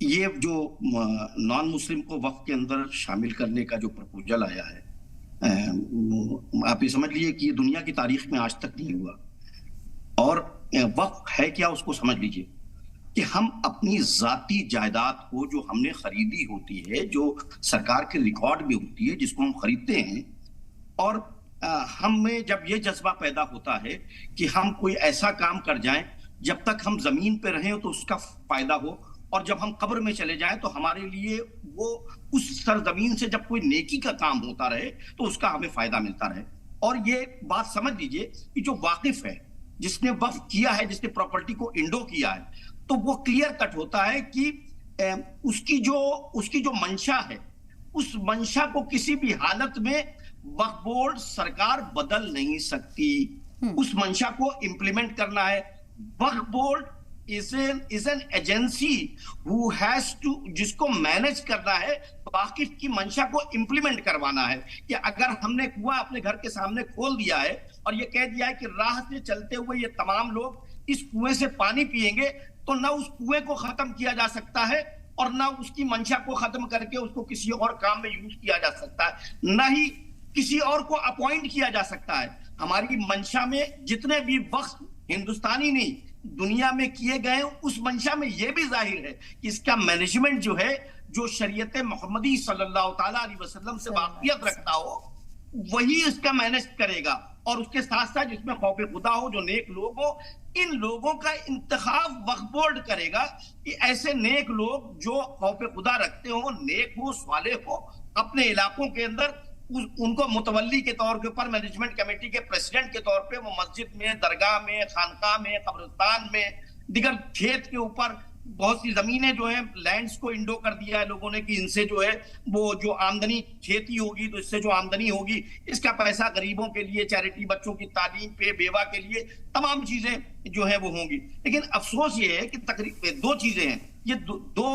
ये जो नॉन मुस्लिम को वक्फ के अंदर शामिल करने का जो प्रपोजल आया है, आप ये समझ लीजिए कि ये दुनिया की तारीख में आज तक नहीं हुआ। और वक्फ है क्या, उसको समझ लीजिए कि हम अपनी जाती जायदाद को जो हमने खरीदी होती है, जो सरकार के रिकॉर्ड में होती है, जिसको हम खरीदते हैं, और हमें जब ये जज्बा पैदा होता है कि हम कोई ऐसा काम कर जाएं जब तक हम जमीन पे रहें तो उसका फायदा हो, और जब हम कब्र में चले जाएं तो हमारे लिए वो उस सरजमीन से जब कोई नेकी का काम होता रहे तो उसका हमें फायदा मिलता रहे। और ये बात समझ लीजिए कि जो वाकिफ है, जिसने वक्फ किया है, जिसने प्रॉपर्टी को इंडो किया है, तो वो क्लियर कट होता है कि उसकी जो मंशा है, उस मंशा को किसी भी हालत में वक्फ बोर्ड सरकार बदल नहीं सकती। उस मंशा को इंप्लीमेंट करना है। Waqf board is an agency who has to, जिसको मैनेज करना है, वाकिफ की मंशा को इंप्लीमेंट करवाना है। कि अगर हमने कुआं अपने घर के सामने खोल दिया है और ये कह दिया है कि राह से चलते हुए ये तमाम लोग इस कुएं से पानी पिएंगे, तो ना उस कुएं को खत्म किया जा सकता है और ना उसकी मंशा को खत्म करके उसको किसी और काम में यूज किया जा सकता है, ना ही किसी और को अपॉइंट किया जा सकता है। हमारी मंशा में जितने भी वक्फ हिंदुस्तानी नहीं दुनिया में किए गए, उस मंशा में यह भी जाहिर है कि इसका मैनेजमेंट जो है, जो शरीयत मोहम्मदी सल्लल्लाहु ताला अलैहि वसल्लम से वाकियत रखता हो, वही इसका मैनेज करेगा। और उसके साथ साथ जिसमें खौफ खुदा हो, जो नेक लोग हो, इन लोगों का इंतखाब वक्फ बोर्ड करेगा कि ऐसे नेक लोग जो खौफ खुदा रखते हो, नेक हो, सालेह हो, अपने इलाकों के अंदर उनको मुतवल्ली के तौर के ऊपर, मैनेजमेंट कमेटी के प्रेसिडेंट के तौर पे वो मस्जिद में, दरगाह में, खानकाह में, कब्रिस्तान में, दिगर खेत के ऊपर बहुत सी जमीनें जो है, लैंड्स को इंडो कर दिया है लोगों ने कि इनसे जो है वो जो आमदनी खेती होगी, तो इससे जो आमदनी होगी इसका पैसा गरीबों के लिए, चैरिटी, बच्चों की तालीम पे, बेवा के लिए, तमाम चीजें जो है वो होंगी। लेकिन अफसोस ये है कि तकरीबन दो चीजें हैं, ये दो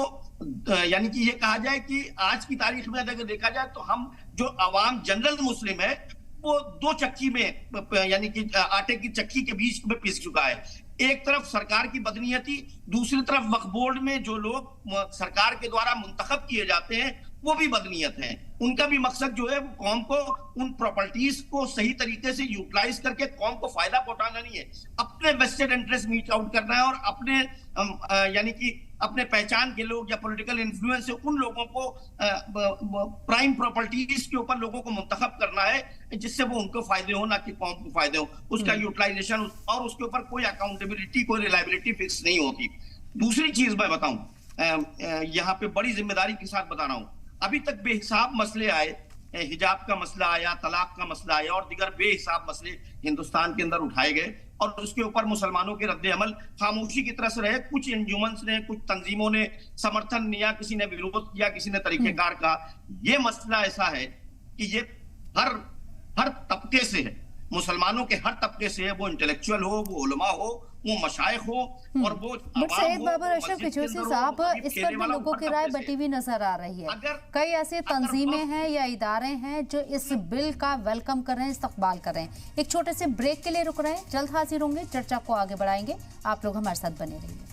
यानी कि ये कहा जाए कि आज की तारीख में अगर देखा जाए तो हम जो आवाम जनरल मुस्लिम है वो दो चक्की में, यानी कि आटे की चक्की के बीच में पिस चुका है। एक तरफ सरकार की बदनीयती, दूसरी तरफ वक्फ बोर्ड में जो लोग सरकार के द्वारा मुंतखब किए जाते हैं वो भी बदनीयत हैं। उनका भी मकसद जो है वो कौम को, उन प्रॉपर्टीज को सही तरीके से यूटिलाइज करके कौम को फायदा पहुंचाना नहीं है, अपने वेस्टेड इंटरेस्ट मीट आउट करना है और अपने यानी कि अपने पहचान के लोग या पॉलिटिकल इन्फ्लुएंस से उन लोगों को प्राइम प्रॉपर्टीज के ऊपर लोगों को मुंतखब करना है जिससे वो उनको फायदे हो, ना कि कौम को फायदे हो। उसका यूटिलाइजेशन और उसके ऊपर कोई अकाउंटेबिलिटी, कोई रिलायबिलिटी फिक्स नहीं होती। दूसरी चीज मैं बताऊं, यहाँ पे बड़ी जिम्मेदारी के साथ बता रहा हूं, अभी तक बेहिसाब मसले आए, हिजाब का मसला आया, तलाक का मसला आया और दिगर बेहिसाब मसले हिंदुस्तान के अंदर उठाए गए और उसके ऊपर मुसलमानों के रद्द अमल खामोशी की तरह से रहे। कुछ एनजीओमन्स ने, कुछ तंजीमों ने समर्थन किया, किसी ने विरोध किया, किसी ने तरीकेकार कहा। ये मसला ऐसा है कि ये हर तबके से है, मुसलमानों के हर तबके से है, वो इंटेलेक्चुअल हो, वो उलमा हो, वो मशाइख हो और वो बट सैयद बाबर अशरफ किचलूसवी साहब, इस पर भी लोगों की राय बटी हुई नजर आ रही है। कई ऐसे तंजीमें हैं या इदारे हैं जो इस बिल का वेलकम कर रहे हैं, इस्तकबाल कर रहे हैं। एक छोटे से ब्रेक के लिए रुक रहे हैं, जल्द हाजिर होंगे, चर्चा को आगे बढ़ाएंगे। आप लोग हमारे साथ बने रहिए।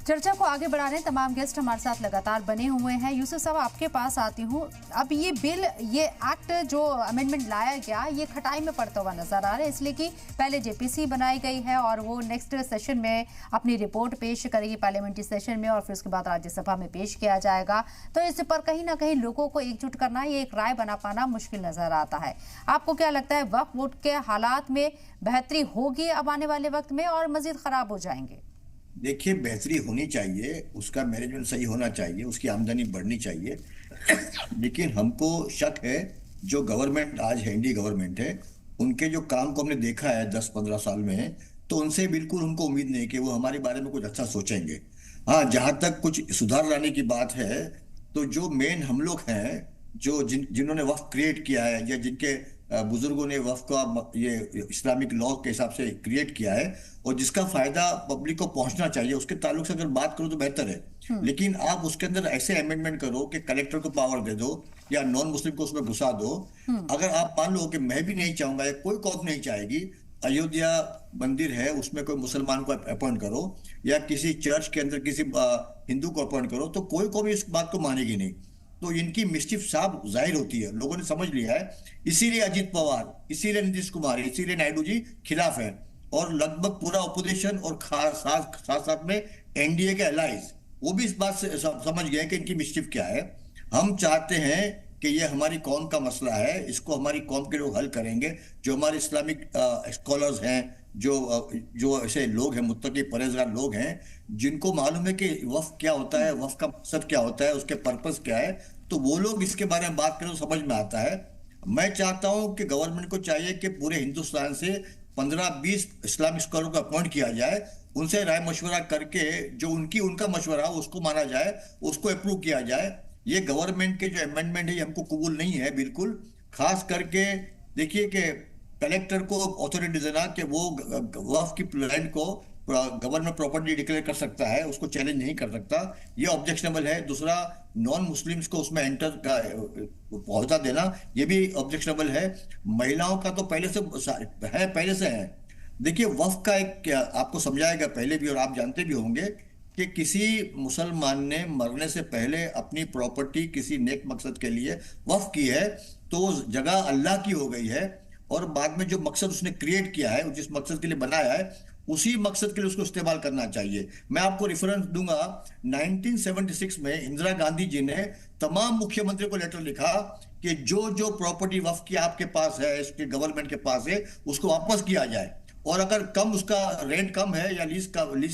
चर्चा को आगे बढ़ा रहे हैं, तमाम गेस्ट हमारे साथ लगातार बने हुए हैं। यूसुफ साहब, आपके पास आती हूँ। अब ये बिल, ये एक्ट जो अमेंडमेंट लाया गया, ये खटाई में पड़ता हुआ नजर आ रहा है, इसलिए कि पहले जेपीसी बनाई गई है और वो नेक्स्ट सेशन में अपनी रिपोर्ट पेश करेगी पार्लियामेंट्री सेशन में, और फिर उसके बाद राज्यसभा में पेश किया जाएगा। तो इस पर कहीं ना कहीं लोगों को एकजुट करना, ये एक राय बना पाना मुश्किल नजर आता है। आपको क्या लगता है, वक्फ बोर्ड के हालात में बेहतरी होगी अब आने वाले वक्त में, और मजीद खराब हो जाएंगे? देखिए, बेहतरी होनी चाहिए, उसका मैनेजमेंट सही होना चाहिए, उसकी आमदनी बढ़नी चाहिए। लेकिन हमको शक है, जो गवर्नमेंट आज है, इंडी गवर्नमेंट है, उनके जो काम को हमने देखा है 10-15 साल में, तो उनसे बिल्कुल उनको उम्मीद नहीं कि वो हमारे बारे में कुछ अच्छा सोचेंगे। हाँ, जहां तक कुछ सुधार लाने की बात है, तो जो मेन हम लोग हैं, जो जिन्होंने वक्फ क्रिएट किया है, या जिनके बुजुर्गों ने वक्फ का ये इस्लामिक लॉ के हिसाब से क्रिएट किया है, और जिसका फायदा पब्लिक को पहुंचना चाहिए, उसके ताल्लुक से अगर बात करो तो बेहतर है। लेकिन आप उसके अंदर ऐसे अमेंडमेंट करो कि कलेक्टर को पावर दे दो, या नॉन मुस्लिम को उसमें घुसा दो। अगर आप मान लो कि मैं भी नहीं चाहूंगा, या कोई कौम नहीं चाहेगी, अयोध्या मंदिर है, उसमें कोई मुसलमान को अपॉइंट करो, या किसी चर्च के अंदर किसी हिंदू को अपॉइंट करो, तो कोई कौम इस बात को मानेगी नहीं। तो इनकी मिस्चिफ साफ जाहिर होती है, लोगों ने समझ लिया है। इसीलिए अजीत पवार, इसीलिए नीतीश कुमार, इसीलिए नायडू जी खिलाफ है, और लगभग पूरा ऑपोजिशन और साथ में एनडीए के अलाइज, वो भी इस बात से समझ गए कि इनकी मिस्चिफ क्या है। हम चाहते हैं कि ये हमारी कौम का मसला है, इसको हमारी कौम के लोग हल करेंगे। जो हमारे इस्लामिक स्कॉलर्स हैं, जो ऐसे लोग हैं, मुत्तकी परहेजगार लोग हैं, जिनको मालूम है कि वक्फ क्या होता है, वक्फ का मकसद क्या होता है, उसके पर्पस क्या है, तो वो लोग इसके बारे में बात करें तो समझ में आता है। मैं चाहता हूं कि गवर्नमेंट को चाहिए कि पूरे हिंदुस्तान से 15-20 इस्लामिक स्कॉलर को अपॉइंट किया जाए, उनसे राय मशवरा करके जो उनका मशवरा उसको माना जाए, उसको अप्रूव किया जाए। ये गवर्नमेंट के जो अमेंडमेंट है, ये हमको कबूल नहीं है बिल्कुल। खास करके देखिए कि कलेक्टर को अथॉरिटी देना कि वो वक्फ की लैंड को गवर्नमेंट प्रॉपर्टी डिक्लेयर कर सकता है, उसको चैलेंज नहीं कर सकता, ये ऑब्जेक्शनेबल है। दूसरा, नॉन मुस्लिम्स को उसमें एंटर का पहुंचा देना, ये भी ऑब्जेक्शनेबल है। महिलाओं का तो पहले से है। देखिए, वक्फ का एक आपको समझाएगा पहले भी, और आप जानते भी होंगे कि किसी मुसलमान ने मरने से पहले अपनी प्रॉपर्टी किसी नेक मकसद के लिए वक्फ की है, तो जगह अल्लाह की हो गई है, और बाद में जो मकसद उसने क्रिएट किया है, जिस मकसद के लिए बनाया है, उसी मकसद के लिए उसको इस्तेमाल करना चाहिए। मैं आपको रेफरेंस दूंगा, 1976 में इंदिरा गांधी जी ने तमाम मुख्यमंत्री को लेटर लिखा कि जो प्रॉपर्टी वक्फ की आपके पास है, इसके गवर्नमेंट के पास है, उसको वापस किया जाए, और अगर कम उसका रेंट कम है, या लीज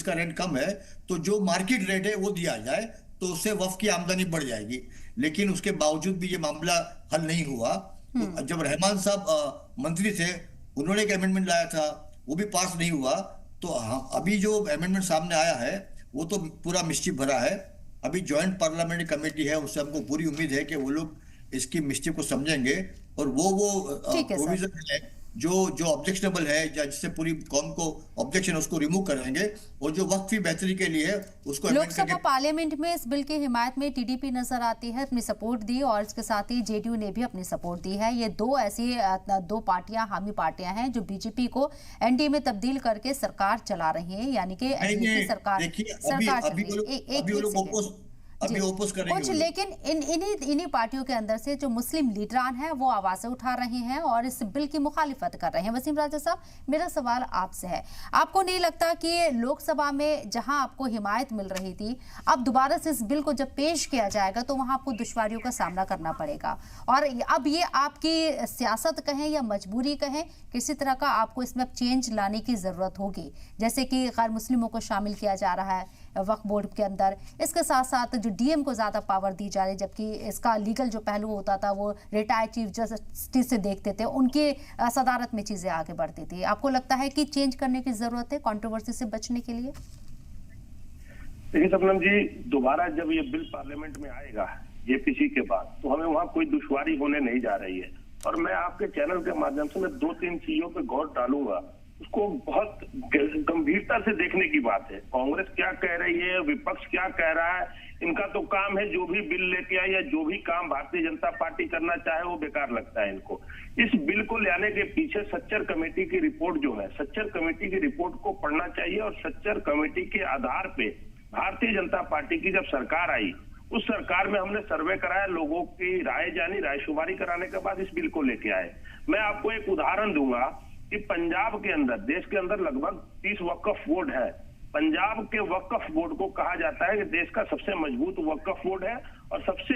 का रेंट कम है, तो जो मार्केट रेट है वो दिया जाए, तो उससे वक्फ की आमदनी बढ़ जाएगी। लेकिन उसके बावजूद भी ये मामला हल नहीं हुआ। तो जब रहमान साहब मंत्री थे, उन्होंने एक अमेंडमेंट लाया था, वो भी पास नहीं हुआ। तो अभी जो अमेंडमेंट सामने आया है, वो तो पूरा मिस्चिफ भरा है। अभी ज्वाइंट पार्लियामेंट्री कमेटी है, उससे हमको पूरी उम्मीद है कि वो लोग इसकी मिस्चिफ को समझेंगे, और वो प्रोविजन है जो ऑब्जेक्शनेबल है, या जिससे पूरी कौम को ऑब्जेक्शन है, उसको रिमूव करेंगे, और जो वक्त की बेहतरी के लिए उसको लोकसभा पार्लियामेंट में इस बिल की हिमायत में टीडीपी नजर आती है, अपनी सपोर्ट दी, और इसके साथ ही जेडीयू ने भी अपनी सपोर्ट दी है। ये दो पार्टियां, हामी पार्टियां हैं, जो बीजेपी को एनडीए में तब्दील करके सरकार चला रही है, यानी कि सरकार अभी ओपोज करेंगे कुछ। लेकिन इन्हीं पार्टियों के अंदर से जो मुस्लिम लीडरान हैं, वो आवाजें उठा रहे हैं और इस बिल की मुखालिफत कर रहे हैं। वसीम राजा साहब, मेरा सवाल आपसे है, आपको नहीं लगता कि लोकसभा में जहां आपको हिमायत मिल रही थी, अब दोबारा से इस बिल को जब पेश किया जाएगा तो वहां आपको दुश्वारियों का सामना करना पड़ेगा, और अब ये आपकी सियासत कहें या मजबूरी कहें, किसी तरह का आपको इसमें चेंज लाने की जरूरत होगी, जैसे कि गैर मुस्लिमों को शामिल किया जा रहा है वक्फ बोर्ड के अंदर, इसके साथ साथ जो डीएम को ज्यादा पावर दी जा रही, जबकि इसका लीगल जो पहलू होता था वो रिटायर्ड चीफ जस्टिस से देखते थे, उनके सदारत में चीजें आगे बढ़ती थी। आपको लगता है कि चेंज करने की जरूरत है कंट्रोवर्सी से बचने के लिए? देखिए शबनम जी, दोबारा जब ये बिल पार्लियामेंट में आएगा जेपीसी के बाद, तो हमें वहां कोई दुश्वारी होने नहीं जा रही है, और मैं आपके चैनल के माध्यम से मैं 2-3 चीजों पे गौर डालूंगा। उसको बहुत गंभीरता से देखने की बात है। कांग्रेस क्या कह रही है, विपक्ष क्या कह रहा है, इनका तो काम है जो भी बिल लेके आए या जो भी काम भारतीय जनता पार्टी करना चाहे वो बेकार लगता है इनको। इस बिल को लाने के पीछे सच्चर कमेटी की रिपोर्ट जो है, सच्चर कमेटी की रिपोर्ट को पढ़ना चाहिए, और सच्चर कमेटी के आधार पे भारतीय जनता पार्टी की जब सरकार आई, उस सरकार में हमने सर्वे कराया, लोगों की राय जानी, रायशुमारी कराने के बाद इस बिल को लेके आए। मैं आपको एक उदाहरण दूंगा कि पंजाब के अंदर, देश के अंदर लगभग 30 वक्फ बोर्ड है। पंजाब के वक्फ बोर्ड को कहा जाता है कि देश का सबसे मजबूत वक्फ बोर्ड है और सबसे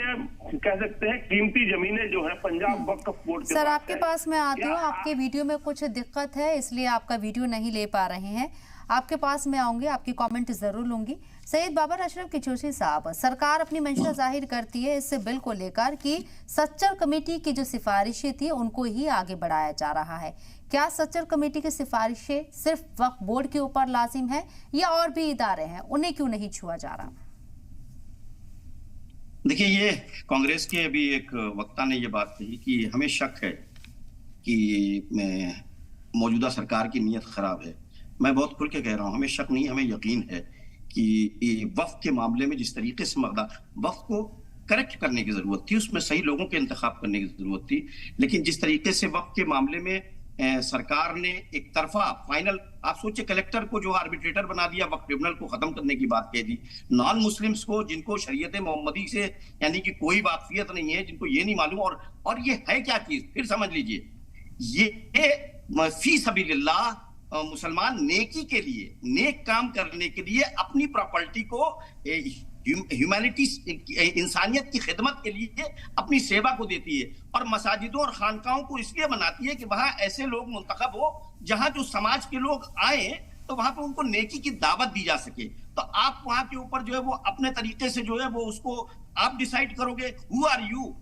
कह सकते हैं कीमती जमीनें जो है पंजाब वक्फ बोर्ड के सर पास आपके पास मैं आती हूँ, आपके वीडियो में कुछ दिक्कत है इसलिए आपका वीडियो नहीं ले पा रहे हैं। आपके पास मैं आऊंगी, आपकी कमेंट जरूर लूंगी। सैयद बाबर अशरफ किचोशी साहब, सरकार अपनी मंशा जाहिर करती है इस बिल को लेकर कि सच्चर कमेटी की जो सिफारिशें थी उनको ही आगे बढ़ाया जा रहा है। क्या सच्चर कमेटी की सिफारिशें सिर्फ वक्फ बोर्ड के ऊपर लाजिम है या और भी इदारे हैं, उन्हें क्यों नहीं छुआ जा रहा? देखिए, ये कांग्रेस के अभी एक वक्ता ने ये बात कही कि हमें शक है कि मौजूदा सरकार की नीयत खराब है। मैं बहुत खुल के कह रहा हूं, हमें शक नहीं, हमें यकीन है कि वक्फ के मामले में जिस तरीके से वक्फ को करेक्ट करने की जरूरत थी, उसमें सही लोगों के इंतखाब करने की जरूरत थी, लेकिन जिस तरीके से वक्फ के मामले में सरकार ने एक तरफा फाइनल, आप सोचिए, कलेक्टर को जो आर्बिट्रेटर बना दिया, वक्फ ट्रिब्यूनल को खत्म करने की बात कह दी, नॉन मुस्लिम्स को जिनको शरीयत मोहम्मदी से यानी कि कोई वाकफियत नहीं है, जिनको ये नहीं मालूम, और ये है क्या चीज, फिर समझ लीजिए, ये फी सबीलिल्लाह मुसलमान नेकी के लिए, नेक काम करने के लिए अपनी प्रॉपर्टी को ह्यूमैनिटी, इंसानियत की खिदमत के लिए अपनी सेवा को देती है, और मसाजिदों और खानकाहों को इसलिए बनाती है कि वहां ऐसे लोग मुंतखब हो जहां जो समाज के लोग आए तो वहां पे उनको नेकी की दावत दी जा सके। तो आप वहां के ऊपर जो है वो अपने तरीके से जो है वो उसको आप डिसाइड करोगे, हु आर यू।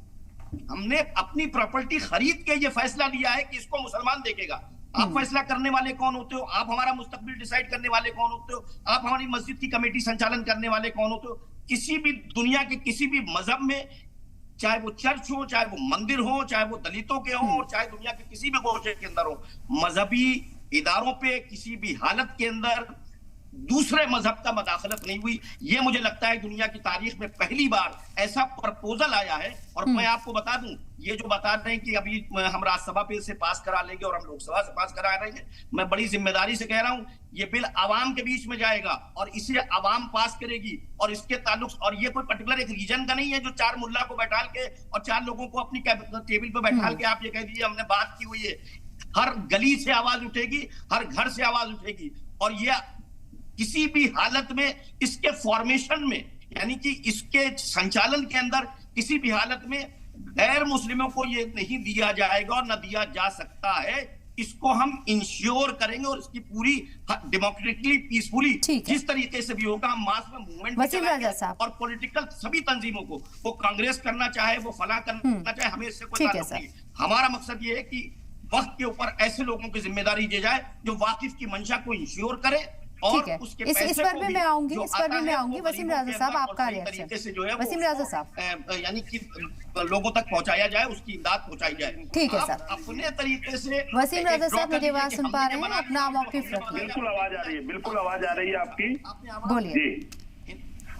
हमने अपनी प्रॉपर्टी खरीद के ये फैसला लिया है कि इसको मुसलमान देखेगा। आप फैसला करने वाले कौन होते हो? आप हमारा मुस्तकबिल डिसाइड करने वाले कौन होते हो? आप हमारी मस्जिद की कमेटी संचालन करने वाले कौन होते हो? किसी भी दुनिया के किसी भी मजहब में, चाहे वो चर्च हो, चाहे वो मंदिर हो, चाहे वो दलितों के हो, और चाहे दुनिया के किसी भी गोशे के अंदर हो, मजहबी इदारों पे किसी भी हालत के अंदर दूसरे मजहब का मदाखलत नहीं हुई। ये मुझे लगता है दुनिया की तारीख में पहली बार ऐसा प्रपोजल आया है। और मैं आपको बता दूं, ये जो बता रहे हैं कि अभी हम राज्यसभा पे से पास करा लेंगे और हम लोकसभा से पास करा लेंगे, मैं बड़ी जिम्मेदारी से कह रहा हूं, ये बिल आवाम के बीच में जाएगा और इसे आवाम पास करेगी, और इसके ताल्लुक, और ये कोई पर्टिकुलर एक रीजन का नहीं है जो 4 मुल्ला को बैठा के और 4 लोगों को अपनी टेबल पे बैठा के आप ये कह दीजिए हमने बात की हुई है। हर गली से आवाज उठेगी, हर घर से आवाज उठेगी, और ये किसी भी हालत में इसके फॉर्मेशन में, यानी कि इसके संचालन के अंदर किसी भी हालत में गैर मुस्लिमों को ये नहीं दिया जाएगा और न दिया जा सकता है। इसको हम इंश्योर करेंगे और इसकी पूरी डेमोक्रेटिकली, पीसफुली, जिस तरीके से भी होगा, हम मास में मूवमेंट और पॉलिटिकल सभी तंजीमों को, वो कांग्रेस करना चाहे, वो फला करना चाहे, हमें इससे कोई ताल्लुक नहीं। हमारा मकसद ये है कि वक्त के ऊपर ऐसे लोगों की जिम्मेदारी दी जाए जो वाकिफ की मंशा को इंश्योर करे। ठीक है, इस पर भी मैं आऊंगी, इस पर भी मैं आऊंगी। वसीम राजा साहब, आपका रिएक्शन। वसीम राजा साहब, यानी कि लोगों तक पहुंचाया जाए, उसकी इमदाद पहुंचाई जाए। ठीक है सर, अपने तरीके से। वसीम राजा साहब मेरी आवाज सुन पा रहे हैं? अपना मौकिफ रखिए। बिल्कुल आवाज आ रही है, बिल्कुल आवाज आ रही है आपकी, बोलिए।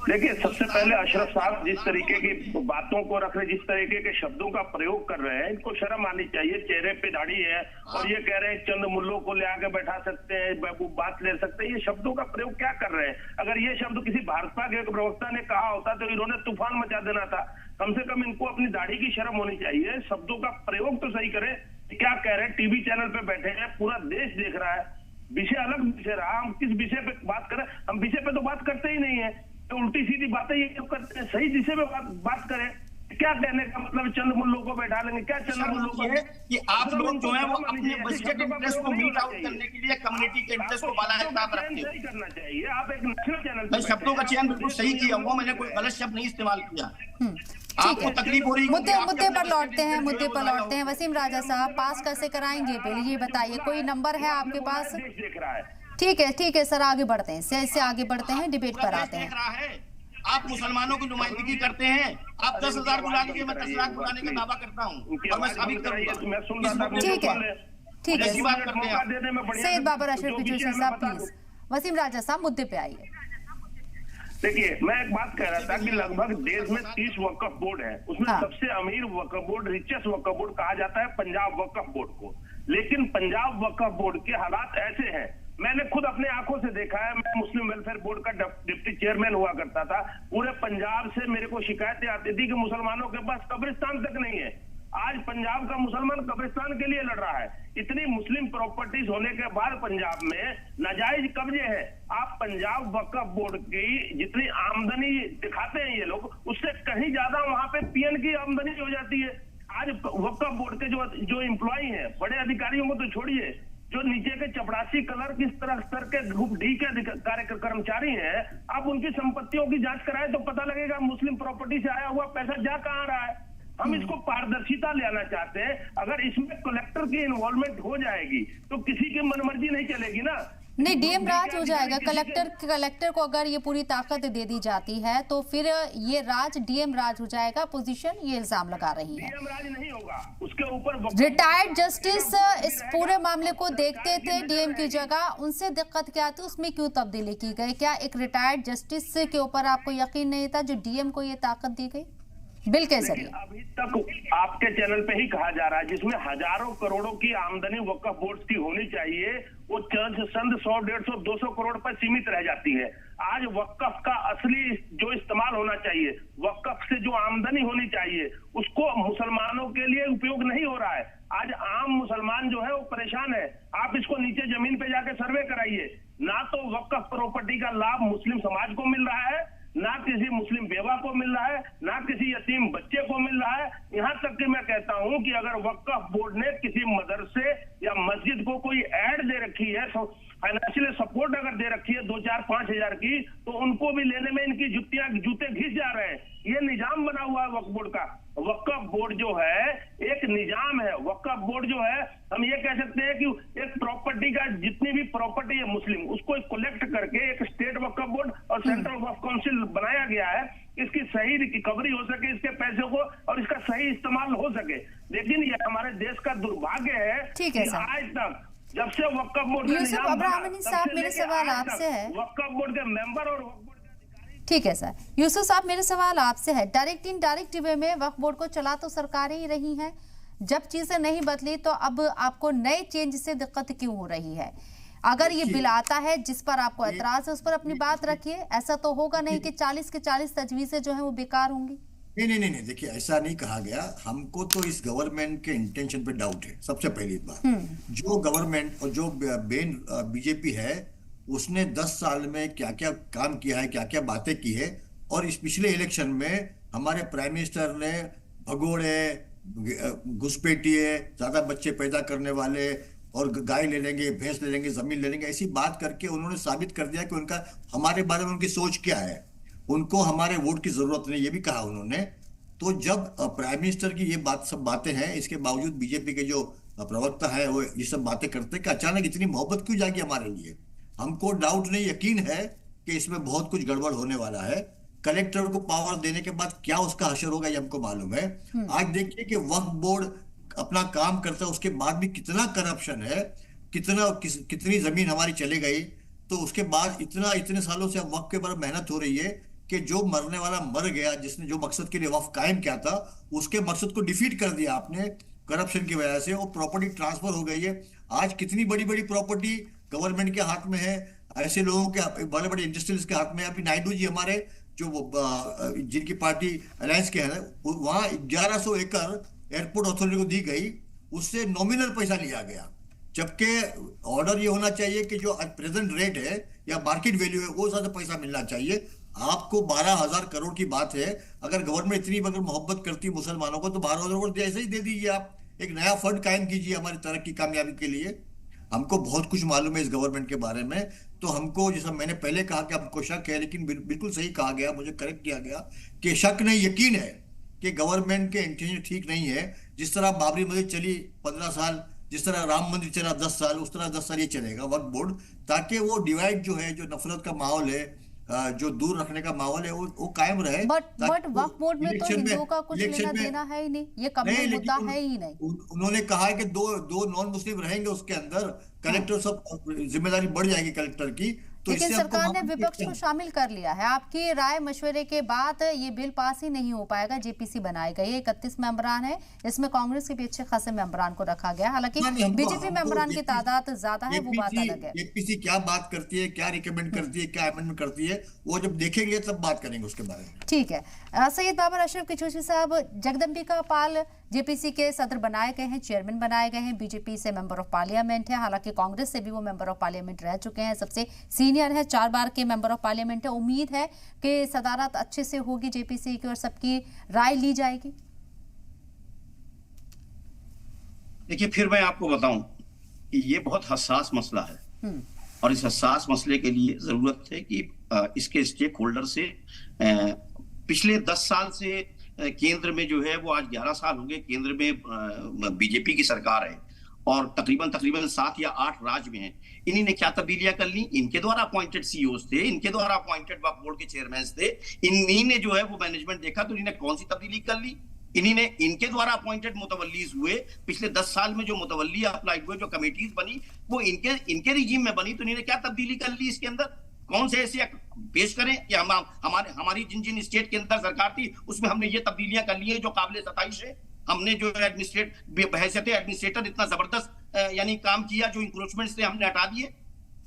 देखिए, सबसे पहले अशरफ साहब जिस तरीके की बातों को रख रहे, जिस तरीके के शब्दों का प्रयोग कर रहे हैं, इनको शर्म आनी चाहिए। चेहरे पे दाढ़ी है और ये कह रहे हैं चंद मुल्लों को ले आके बैठा सकते हैं, बात ले सकते हैं। ये शब्दों का प्रयोग क्या कर रहे हैं? अगर ये शब्द किसी भाजपा के प्रवक्ता ने कहा होता तो इन्होंने तूफान मचा देना था। कम से कम इनको अपनी दाढ़ी की शर्म होनी चाहिए। शब्दों का प्रयोग तो सही करें। क्या कह रहे हैं? टीवी चैनल पे बैठे हैं, पूरा देश देख रहा है, विषय अलग विषय रहा, हम किस विषय पे बात करें? हम विषय पे तो बात करते ही नहीं है, तो उल्टी सीधी बातें ये क्यों करते हैं? सही दिशा में बात करें। क्या कहने का मतलब चंद मुल्लों को बैठा लेंगे? क्या चंद मुल्लों को है कि आप लोग जो है वो अपने बजट इंटरेस्ट को मीट आउट करने के लिए कम्युनिटी के इंटरेस्ट को बालाएहताम रखते हैं। करना चाहिए। आप एक नेशनल चैनल मैं शब्दों का चयन बिल्कुल सही किया हुआ, मैंने कोई गलत शब्द नहीं इस्तेमाल किया। आपको तकलीफ हो रही है? मुद्दे पर लौटते हैं, मुद्दे पर लौटते हैं। वसीम राजा साहब, पास कैसे कराएंगे बिल, ये बताइए। कोई नंबर है आपके पास? देख रहा है। ठीक है सर, आगे बढ़ते हैं, इससे आगे बढ़ते हैं, डिबेट पर आते हैं। आप मुसलमानों की नुमाइंदगी करते हैं, आप 10,000 बुला लीजिए, मैं 10 लाख बुलाने का दावा करता हूँ और मैं साबित करूंगा। ठीक है सैयद बाबर अशरफ किचोशी साहब, प्लीज। वसीम राजा साहब, मुद्दे पे आइए। देखिए, मैं एक बात कह रहा था कि लगभग देश में 30 वक्फ बोर्ड है, उसमें सबसे अमीर वक्फ बोर्ड, रिचेस्ट वक्फ बोर्ड कहा जाता है पंजाब वक्फ बोर्ड को। लेकिन पंजाब वक्फ बोर्ड के हालात ऐसे हैं, मैंने खुद अपने आंखों से देखा है। मैं मुस्लिम वेलफेयर बोर्ड का डिप्टी चेयरमैन हुआ करता था। पूरे पंजाब से मेरे को शिकायतें आती थी कि मुसलमानों के पास कब्रिस्तान तक नहीं है। आज पंजाब का मुसलमान कब्रिस्तान के लिए लड़ रहा है। इतनी मुस्लिम प्रॉपर्टीज होने के बाद पंजाब में नाजायज कब्जे है। आप पंजाब वक्फ बोर्ड की जितनी आमदनी दिखाते हैं ये लोग, उससे कहीं ज्यादा वहां पे पीएन की आमदनी हो जाती है। आज वक्फ बोर्ड के जो एम्प्लॉय हैं, बड़े अधिकारियों को तो छोड़िए, जो नीचे के चपरासी कलर किस तरह स्तर के ग्रुप डी के कर्मचारी हैं, आप उनकी संपत्तियों की जांच कराए तो पता लगेगा मुस्लिम प्रॉपर्टी से आया हुआ पैसा जा कहां रहा है। हम इसको पारदर्शिता लाना चाहते हैं। अगर इसमें कलेक्टर की इन्वॉल्वमेंट हो जाएगी तो किसी की मनमर्जी नहीं चलेगी ना। नहीं, डीएम राज हो जाएगा। कलेक्टर को अगर ये पूरी ताकत दे दी जाती है तो फिर ये राज डीएम राज हो जाएगा। पोजीशन ये इल्जाम लगा रही है। डीएम राज नहीं होगा, उसके ऊपर रिटायर्ड जस्टिस इस पूरे मामले को देखते थे डीएम की जगह, उनसे दिक्कत क्या थी, उसमें क्यों तब्दीली की गई? क्या एक रिटायर्ड जस्टिस के ऊपर आपको यकीन नहीं था जो डीएम को ये ताकत दी गई बिल के जरिए? अभी तक आपके चैनल पे ही कहा जा रहा है, जिसमें हजारों करोड़ों की आमदनी वक्फ बोर्ड की होनी चाहिए, वो चंद 100, 150, 200 करोड़ पर सीमित रह जाती है। आज वक्फ का असली जो इस्तेमाल होना चाहिए, वक्फ से जो आमदनी होनी चाहिए, उसको मुसलमानों के लिए उपयोग नहीं हो रहा है। आज आम मुसलमान जो है वो परेशान है। आप इसको नीचे जमीन पे जाके सर्वे कराइए, ना तो वक्फ प्रॉपर्टी का लाभ मुस्लिम समाज को मिल रहा है, ना किसी मुस्लिम बेवा को मिल रहा है, ना किसी यतीम बच्चे को मिल रहा है। यहाँ तक कि मैं कहता हूँ कि अगर वक्फ बोर्ड ने किसी मदरसे या मस्जिद को कोई ऐड दे रखी है, फाइनेंशियल सपोर्ट अगर दे रखी है 2-4-5 हजार की, तो उनको भी लेने में इनकी जूते घिस जा रहे हैं। ये निजाम बना हुआ है वक्फ बोर्ड का। वक्फ बोर्ड जो है एक निजाम है। वक्फ बोर्ड जो है, हम ये कह सकते हैं कि एक प्रॉपर्टी का जितनी भी प्रॉपर्टी है मुस्लिम, उसको कलेक्ट करके एक स्टेट वक्फ बोर्ड और सेंट्रल वक्फ काउंसिल बनाया गया है। इसकी सही रिकवरी हो सके इसके पैसे को, और इसका सही इस्तेमाल हो सके। लेकिन ये हमारे देश का दुर्भाग्य है कि आज तक जब से वक्फ बोर्ड यूसुफ अब्राहमनी साहब, मेरे सवाल आपसे है, वक्फ बोर्ड के मेंबर और ठीक है सर, यूसुफ साहब मेरे सवाल आपसे है, डायरेक्ट इनडायरेक्ट वे में वक्फ बोर्ड को चला तो सरकारें ही रही हैं, जब चीजें नहीं बदली तो अब आपको नए चेंज से दिक्कत क्यों हो रही है? अगर ये बिल आता है जिस पर आपको एतराज है उस पर अपनी बात रखिए। ऐसा तो होगा नहीं कि 40 के 40 तजवीजें जो है वो बेकार होंगी। नहीं, देखिए ऐसा नहीं कहा गया। हमको तो इस गवर्नमेंट के इंटेंशन पे डाउट है। सबसे पहली बात, जो गवर्नमेंट और जो बीजेपी है उसने 10 साल में क्या क्या काम किया है, क्या क्या बातें की है, और इस पिछले इलेक्शन में हमारे प्राइम मिनिस्टर ने भगोड़े, घुसपैठिए, ज्यादा बच्चे पैदा करने वाले और गाय ले लेंगे, भैंस ले लेंगे, जमीन ले लेंगे, ऐसी बात करके उन्होंने साबित कर दिया कि उनका हमारे बारे में उनकी सोच क्या है। उनको हमारे वोट की जरूरत नहीं, ये भी कहा उन्होंने। तो जब प्राइम मिनिस्टर की ये सब बातें हैं, इसके बावजूद बीजेपी के जो प्रवक्ता है वो ये सब बातें करते हैं कि अचानक इतनी मोहब्बत क्यों जागी हमारे लिए। हमको डाउट नहीं, यकीन है कि इसमें बहुत कुछ गड़बड़ होने वाला है। कलेक्टर को पावर देने के बाद क्या उसका हशर होगा ये हमको मालूम है। आज देखिए कि वक्फ बोर्ड अपना काम करता है, उसके बाद भी कितना करप्शन है, कितनी जमीन हमारी चली गई। तो उसके बाद इतने सालों से वक्फ के ऊपर मेहनत हो रही है कि जो मरने वाला मर गया, जिसने जो मकसद के लिए वक्फ कायम किया था, उसके मकसद को डिफीट कर दिया आपने करप्शन की वजह से। वो प्रॉपर्टी ट्रांसफर हो गई है। आज कितनी बड़ी बड़ी प्रॉपर्टी गवर्नमेंट के हाथ में है, ऐसे लोगों के बड़े बड़े इंडस्ट्रियल्स के हाथ में। अभी नायडू जी हमारे जो जिनकी पार्टी अलायंस के है, वहां 1100 एकड़ एयरपोर्ट अथॉरिटी को दी गई, उससे नॉमिनल पैसा लिया गया। जबकि ऑर्डर ये होना चाहिए कि जो प्रेजेंट रेट है या मार्केट वैल्यू है वो ज्यादा पैसा मिलना चाहिए। आपको 12,000 करोड़ की बात है। अगर गवर्नमेंट इतनी अगर मोहब्बत करती है मुसलमानों को तो 12,000 करोड़ ऐसे ही दे दीजिए। आप एक नया फंड कायम कीजिए हमारी तरक्की कामयाबी के लिए। हमको बहुत कुछ मालूम है इस गवर्नमेंट के बारे में। तो हमको, जैसा मैंने पहले कहा कि हमको शक है, लेकिन बिल्कुल सही कहा गया, मुझे करेक्ट किया गया कि शक नहीं, यकीन है कि गवर्नमेंट के इंटेंशन ठीक नहीं है। जिस तरह बाबरी मस्जिद चली 15 साल, जिस तरह राम मंदिर चला 10 साल, उस तरह 10 साल ये चलेगा वक्फ बोर्ड, ताकि वो डिवाइड जो है, जो नफरत का माहौल है, जो दूर रखने का माहौल है, वो कायम रहे। बट वक्फ बोर्ड में तो हिंदुओं का कुछ लेना देना है ही नहीं, ये कभी होता है ही नहीं। उन्होंने कहा है कि दो नॉन मुस्लिम रहेंगे उसके अंदर, कलेक्टर सब जिम्मेदारी बढ़ जाएगी कलेक्टर की। तो लेकिन इससे हमको सरकार ने मालूम विपक्ष क्या को है? शामिल कर लिया है। आपकी राय मशवरे के बाद ये बिल पास ही नहीं हो पाएगा। जेपीसी बनाए गए 31 मेंबरान है, इसमें कांग्रेस के भी अच्छे खासे मेंबरान को रखा गया। हालांकि नहीं, हमको बीजेपी हमको मेंबरान की तादाद ज्यादा है, वो बात अलग है। जेपीसी क्या बात करती है, क्या रिकमेंड करती है, क्या अमेंडमेंट करती है, वो जब देखेंगे तब बात करेंगे उसके बारे में। ठीक है। सैयद बाबर अशरफ किचोशी साहब, जगदम्बिका पाल जेपीसी के सदर बनाए गए हैं, चेयरमैन बनाए गए हैं, बीजेपी से मेंबर ऑफ पार्लियामेंट है, हालांकि कांग्रेस से भी वो मेंबर ऑफ पार्लियामेंट रह चुके हैं, सबसे सीनियर है, 4 बार के मेंबर ऑफ पार्लियामेंट है। उम्मीद है कि सदारत अच्छे से होगी जेपीसी की और सबकी राय ली जाएगी। देखिए, फिर मैं आपको बताऊं कि ये बहुत हसास मसला है और इस हसास मसले के लिए जरूरत है कि इसके स्टेक होल्डर से पिछले 10 साल से केंद्र में जो है वो आज 11 साल हो गए केंद्र में बीजेपी की सरकार है और तकरीबन 7 या 8 राज्य में है। इन्हीं ने क्या तब्दीलियां कर ली? इनके द्वारा अपॉइंटेड सीईओज थे, इनके द्वारा अपॉइंटेड वक्फ बोर्ड के चेयरमैन थे, इन्हीं ने जो है वो मैनेजमेंट देखा तो इन्होंने कौन सी तब्दीली कर ली? इनके द्वारा अपॉइंटेड मुतवल्लीज हुए। पिछले 10 साल में जो मुतवल्ली अप्लाई हुए, जो कमेटीज बनी, वो इनके रिजीम में बनी, तो इन्होंने क्या तब्दीली कर ली इसके अंदर? कौन से ऐसे पेश करें कि हमारी जिन स्टेट के अंदर सरकार थी उसमें हमने ये तब्दीलियां कर ली है जो काबिल सताइश है। हमने जो एडमिनिस्ट्रेटर इतना जबरदस्त यानी काम किया, जो इंक्रोचमेंट्स थे हमने हटा दिए।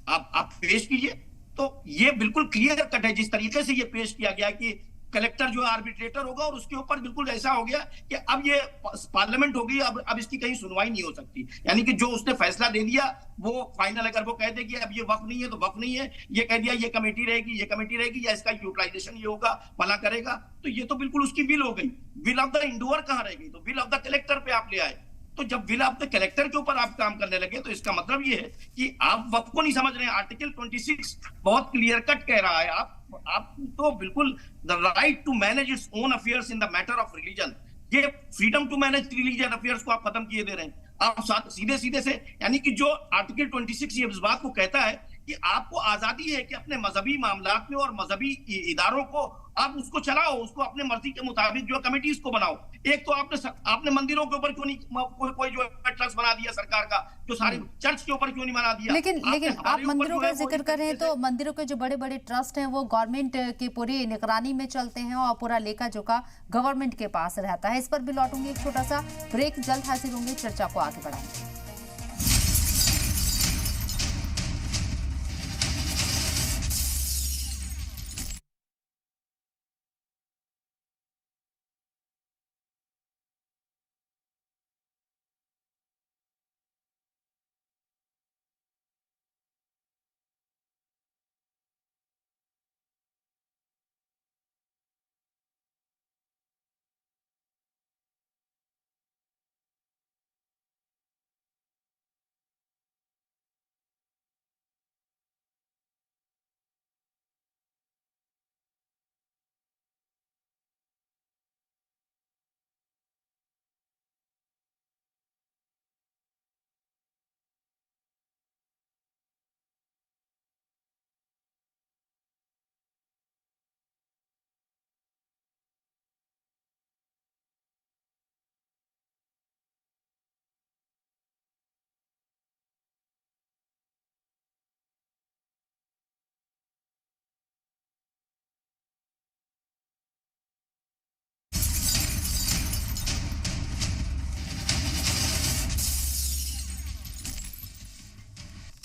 आप पेश कीजिए। तो ये बिल्कुल क्लियर कट है जिस तरीके से ये पेश किया गया कि कलेक्टर जो आर्बिट्रेटर होगा और उसके ऊपर बिल्कुल ऐसा हो गया कि अब ये पार्लियामेंट होगी, अब इसकी कहीं सुनवाई नहीं हो सकती। यानी कि जो उसने फैसला दे दिया वो फाइनल, अगर वो कह दे कि अब ये वक्फ नहीं है तो वक्फ नहीं है, ये कह दिया ये कमेटी रहेगी या इसका यूटिलाइजेशन ये होगा, भला करेगा, तो ये तो बिल्कुल उसकी विल हो गई। विल ऑफ द इंडोअर कहां रह गई? तो विल ऑफ द कलेक्टर पे आप ले आए। तो जब विल ऑफ द कलेक्टर के ऊपर आप काम करने लगे तो इसका मतलब ये है कि आप वक्फ को नहीं समझ रहे हैं। आर्टिकल 26 बहुत क्लियर कट कह रहा है, आप तो बिल्कुल the right to manage its own affairs in the matter of religion, ये freedom to manage religion affairs को आप खत्म किए दे रहे हैं। आप सीधे से, यानी कि जो आर्टिकल 26 ये इस बात को कहता है कि आपको आजादी है कि अपने मजहबी मामलात में और मजहबी इदारों को आप उसको चलाओ, उसको अपने मर्जी के मुताबिक जो कमेटीज को बनाओ। एक तो आपने मंदिरों के ऊपर क्यों नहीं कोई जो ट्रस्ट बना दिया सरकार का, जो सारे चर्च के ऊपर क्यों नहीं बना दिया? लेकिन आप मंदिरों का जिक्र करें तो मंदिरों के जो बड़े बड़े ट्रस्ट हैं वो गवर्नमेंट की पूरी निगरानी में चलते हैं और पूरा लेखा जोखा गवर्नमेंट के पास रहता है। इस पर भी लौटूंगी, एक छोटा सा ब्रेक, जल्द हाजिर होंगे, चर्चा को आगे बढ़ाएंगे।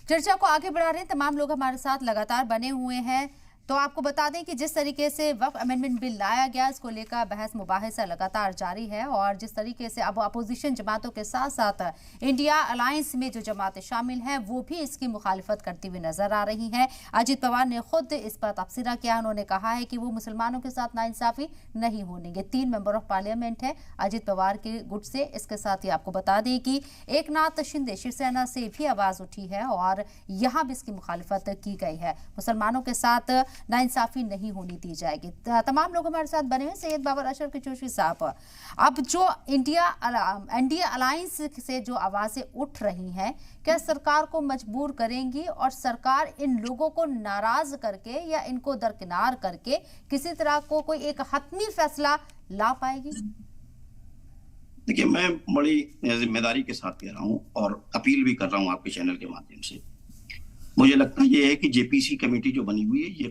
चर्चा को आगे बढ़ा रहे हैं, तमाम लोग हमारे साथ लगातार बने हुए हैं। तो आपको बता दें कि जिस तरीके से वक्फ अमेंडमेंट बिल लाया गया, इसको लेकर बहस मुबाहिसा लगातार जारी है और जिस तरीके से अब अपोजिशन जमातों के साथ साथ इंडिया अलायंस में जो जमातें शामिल हैं वो भी इसकी मुखालिफत करती हुई नजर आ रही हैं। अजीत पवार ने खुद इस पर तबसरा किया, उन्होंने कहा है कि वो मुसलमानों के साथ नाइंसाफी नहीं होने देंगे। 3 मेंबर ऑफ पार्लियामेंट है अजीत पवार के गुट से। इसके साथ ही आपको बता दें कि एकनाथ शिंदे शिवसेना से भी आवाज उठी है और यहाँ भी इसकी मुखालिफत की गई है। मुसलमानों के साथ नाइंसाफी नहीं होनी दी जाएगी। तमाम लोग हमारे साथ बने हुए। सैयद बाबर अशरफ किचोशी साहब, अब जो एनडीए अलायंस से जो आवाजें उठ रही हैं, क्या सरकार को मजबूर करेंगी और सरकार इन लोगों को नाराज करके या इनको दरकिनार करके किसी तरह को कोई एक हतमी फैसला ला पाएगी? देखिए, मैं बड़ी जिम्मेदारी के साथ कह रहा हूं और अपील भी कर रहा हूं आपके चैनल के माध्यम से। मुझे लगता है ये है कि जेपीसी कमेटी जो बनी हुई है ये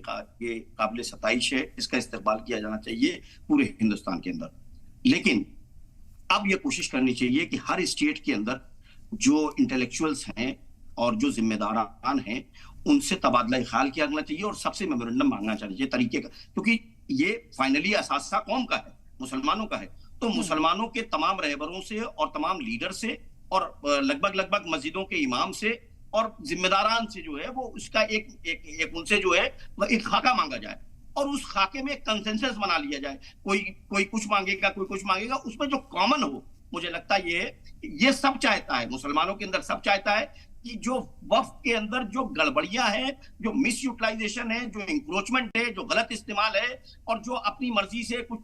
काबिल सताइश है, इसका इस्तेमाल किया जाना चाहिए पूरे हिंदुस्तान के अंदर। लेकिन अब ये कोशिश करनी चाहिए कि हर स्टेट के अंदर जो इंटेलेक्चुअल्स हैं और जो जिम्मेदारान हैं उनसे तबादला ख्याल किया जाना चाहिए और सबसे मेमोरेंडम मांगना चाहिए तरीके का, क्योंकि ये फाइनली असासा कौम का है, मुसलमानों का है। तो मुसलमानों के तमाम रहबरों से और तमाम लीडर से और लगभग मस्जिदों के इमाम से और जिम्मेदारान से जो है वो उसका एक उनसे जो है एक खाका मांगा जाए और उस खाके में एक कंसेंसस बना लिया जाए। कोई कुछ मांगेगा, कोई कुछ मांगेगा, उसमें जो कॉमन हो। मुझे लगता है ये सब चाहता है, मुसलमानों के अंदर सब चाहता है कि जो वक्फ के अंदर जो गड़बड़ियां हैं, जो मिस यूटिलाइजेशन है, जो इंक्रोचमेंट है, जो गलत इस्तेमाल है और जो अपनी मर्जी से कुछ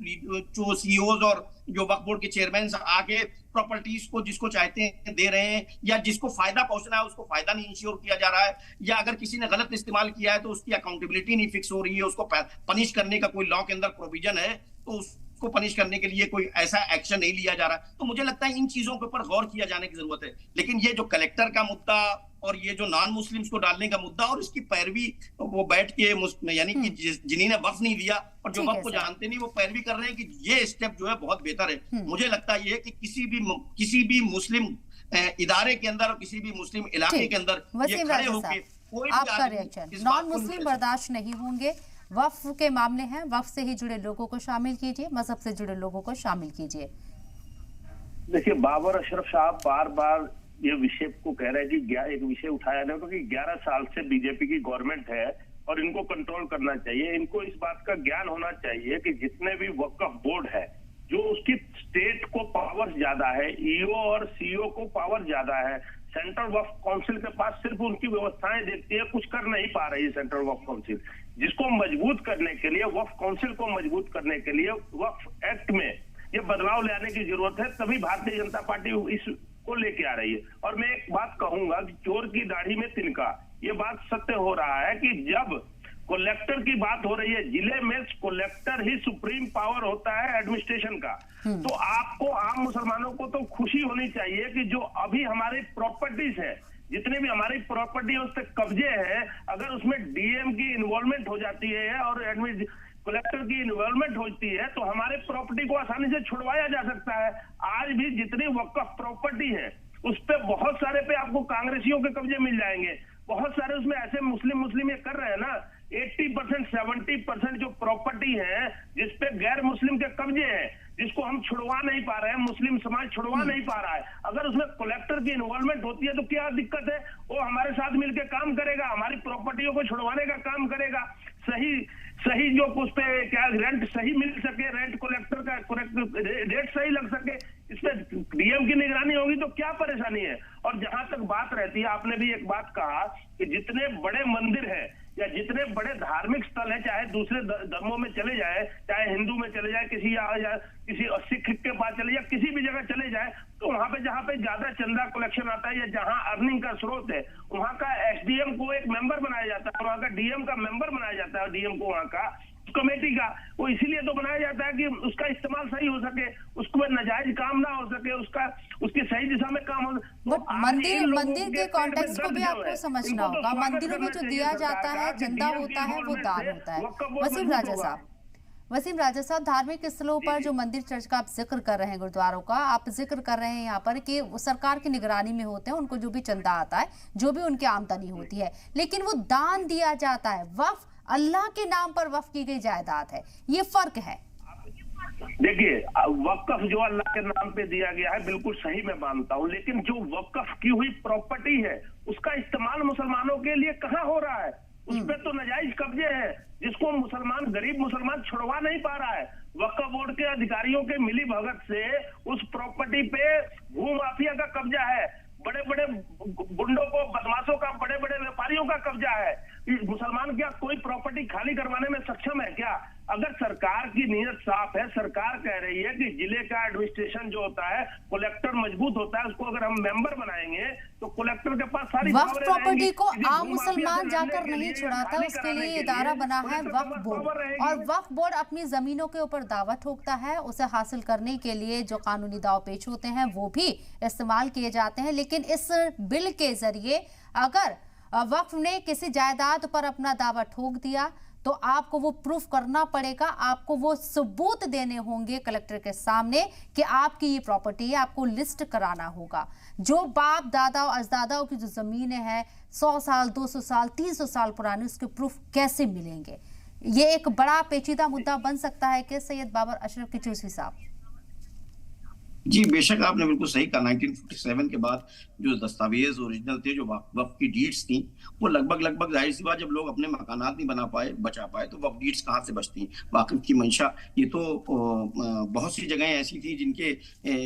जो सीईओज और जो वक्फ बोर्ड के चेयरमैन आके प्रॉपर्टीज को जिसको चाहते हैं दे रहे हैं या जिसको फायदा पहुंचना है उसको फायदा नहीं इंश्योर किया जा रहा है, या अगर किसी ने गलत इस्तेमाल किया है तो उसकी अकाउंटेबिलिटी नहीं फिक्स हो रही है, उसको पनिश करने का कोई लॉ के अंदर प्रोविजन है तो को पनिश करने के लिए कोई ऐसा एक्शन नहीं लिया जा रहा। तो मुझे लगता है इन चीजों के ऊपर गौर किया जाने की जरूरत है। लेकिन ये जो कलेक्टर का मुद्दा और ये जो नॉन मुस्लिम्स को डालने का मुद्दा और इसकी पैरवी वो बैठ के यानी कि जिन्होंने वक्फ नहीं दिया और जो वक्फ को जानते नहीं वो पैरवी कर रहे हैं कि ये स्टेप जो है बहुत बेहतर है। मुझे लगता है ये कि किसी भी मुस्लिम इदारे के अंदर और किसी भी मुस्लिम इलाके के अंदर ये खड़े होकर कोई आपका रिएक्शन, नॉन मुस्लिम बर्दाश्त नहीं होंगे, वक्फ के मामले हैं, वक्फ से ही जुड़े लोगों को शामिल कीजिए, मजहब से जुड़े लोगों को शामिल कीजिए। देखिए, बाबर अशरफ साहब बार बार ये विषय को कह रहे हैं कि एक विषय उठाया ना, क्योंकि 11 साल से बीजेपी की गवर्नमेंट है और इनको कंट्रोल करना चाहिए। इनको इस बात का ज्ञान होना चाहिए कि जितने भी वक्फ बोर्ड है जो उसकी स्टेट को पावर ज्यादा है, ईओ और सीईओ को पावर ज्यादा है। सेंट्रल वक्फ काउंसिल के पास सिर्फ उनकी व्यवस्थाएं देखती है, कुछ कर नहीं पा रही है सेंट्रल वक्फ काउंसिल। जिसको मजबूत करने के लिए, वक्फ काउंसिल को मजबूत करने के लिए वक्फ एक्ट में ये बदलाव लाने की जरूरत है, तभी भारतीय जनता पार्टी इसको लेके आ रही है। और मैं एक बात कहूंगा कि चोर की दाढ़ी में तिनका, ये बात सत्य हो रहा है कि जब कलेक्टर की बात हो रही है, जिले में कलेक्टर ही सुप्रीम पावर होता है एडमिनिस्ट्रेशन का, तो आपको आम मुसलमानों को तो खुशी होनी चाहिए कि जो अभी हमारी प्रॉपर्टीज है, जितने भी हमारी प्रॉपर्टी है उस पर कब्जे है, अगर उसमें डीएम की इन्वॉल्वमेंट हो जाती है और कलेक्टर की इन्वॉल्वमेंट होती है तो हमारे प्रॉपर्टी को आसानी से छुड़वाया जा सकता है। आज भी जितनी वक्फ प्रॉपर्टी है उस पे बहुत सारे पे आपको कांग्रेसियों के कब्जे मिल जाएंगे। बहुत सारे उसमें ऐसे मुस्लिम ये कर रहे हैं ना, 80% 70% जो प्रॉपर्टी है जिसपे गैर मुस्लिम के कब्जे हैं, जिसको हम छुड़वा नहीं पा रहे हैं, मुस्लिम समाज छुड़वा नहीं पा रहा है। अगर उसमें कलेक्टर की इन्वॉल्वमेंट होती है तो क्या दिक्कत है, वो हमारे साथ मिलकर काम करेगा, हमारी प्रॉपर्टियों को छुड़वाने का काम करेगा। सही जो उस पे क्या रेंट सही मिल सके, रेंट कलेक्टर का रेट सही लग सके, इस पे डीएम की निगरानी होगी तो क्या परेशानी है। और जहां तक बात रहती है, आपने भी एक बात कहा कि जितने बड़े मंदिर है या जितने बड़े धार्मिक स्थल है, चाहे दूसरे धर्मों में चले जाए, चाहे हिंदू में चले जाए, किसी सिख के पास चले जाए, किसी भी जगह चले जाए, तो वहां पे जहां पे ज्यादा चंदा कलेक्शन आता है या जहां अर्निंग का स्रोत है, वहां का एसडीएम को एक मेंबर बनाया जाता है, वहां का डीएम का मेंबर बनाया जाता है, डीएम को वहां का कमेटी का वो इसीलिए तो बनाया जाता है कि उसका इस्तेमाल सही हो सके, उसको नाजायज काम ना हो सके, उसकी सही दिशा में काम हो। तो मंदिर के कॉन्टेक्स्ट को भी आपको समझना होगा। मंदिरों में जो दिया जाता है, चंदा होता है, वो दान होता है। वसीम राजा साहब, धार्मिक स्थलों पर जो मंदिर चर्च का आप जिक्र कर रहे हैं, गुरुद्वारों का आप जिक्र कर रहे हैं यहाँ पर कि वो सरकार की निगरानी में होते हैं, उनको जो भी चंदा आता है, जो भी उनकी आमदनी होती है, लेकिन वो दान दिया जाता है। वक्फ अल्लाह के नाम पर वक्फ की गई जायदाद है, ये फर्क है। देखिए, वक्फ जो अल्लाह के नाम पे दिया गया है बिल्कुल सही मैं मानता हूँ, लेकिन जो वक्फ की हुई प्रॉपर्टी है उसका इस्तेमाल मुसलमानों के लिए कहाँ हो रहा है? उस पर तो नाजायज कब्जे हैं जिसको गरीब मुसलमान छुड़वा नहीं पा रहा है। वक्फ बोर्ड के अधिकारियों के मिली भगत से उस प्रॉपर्टी पे भू माफिया का कब्जा है, बड़े बड़े गुंडों को, बदमाशों का, बड़े बड़े व्यापारियों का कब्जा है। मुसलमान क्या कोई प्रॉपर्टी खाली करवाने में सक्षम है क्या? अगर सरकार की नीयत साफ है, सरकार कह रही है कि जिले का एडमिनिस्ट्रेशन जो होता है, कलेक्टर मजबूत होता है, उसको अगर हम मेंबर बनाएंगे तो कलेक्टर के पास सारी वक्फ प्रॉपर्टी को आम मुसलमान जाकर नहीं छुड़ाता, उसके लिए इदारा बना है वक्फ बोर्ड, और वक्फ बोर्ड अपनी जमीनों के ऊपर दावा ठोकता है। उसे हासिल करने के लिए जो कानूनी दाव पेच होते हैं वो भी इस्तेमाल किए जाते हैं। लेकिन इस बिल के जरिए अगर वक्फ ने किसी जायदाद पर अपना दावा ठोक दिया तो आपको वो प्रूफ करना पड़ेगा, आपको वो सबूत देने होंगे कलेक्टर के सामने कि आपकी ये प्रॉपर्टी है, आपको लिस्ट कराना होगा। जो बाप दादा और अजदादाओं की जो जमीनें हैं 100 साल 200 साल 300 साल पुरानी, उसके प्रूफ कैसे मिलेंगे? ये एक बड़ा पेचीदा मुद्दा बन सकता है कि सैयद बाबर अशरफ की चूसवी साहब। जी बेशक आपने बिल्कुल सही कहा। 1947 के बाद जो दस्तावेज ओरिजिनल थे, जो वक्फ की डीड्स थी, वो लगभग जाहिर सी बात, जब लोग अपने मकानात नहीं बचा पाए तो वक्फ डीड्स कहाँ से बचती? वाकिफ की मंशा ये तो बहुत सी जगहें ऐसी थी जिनके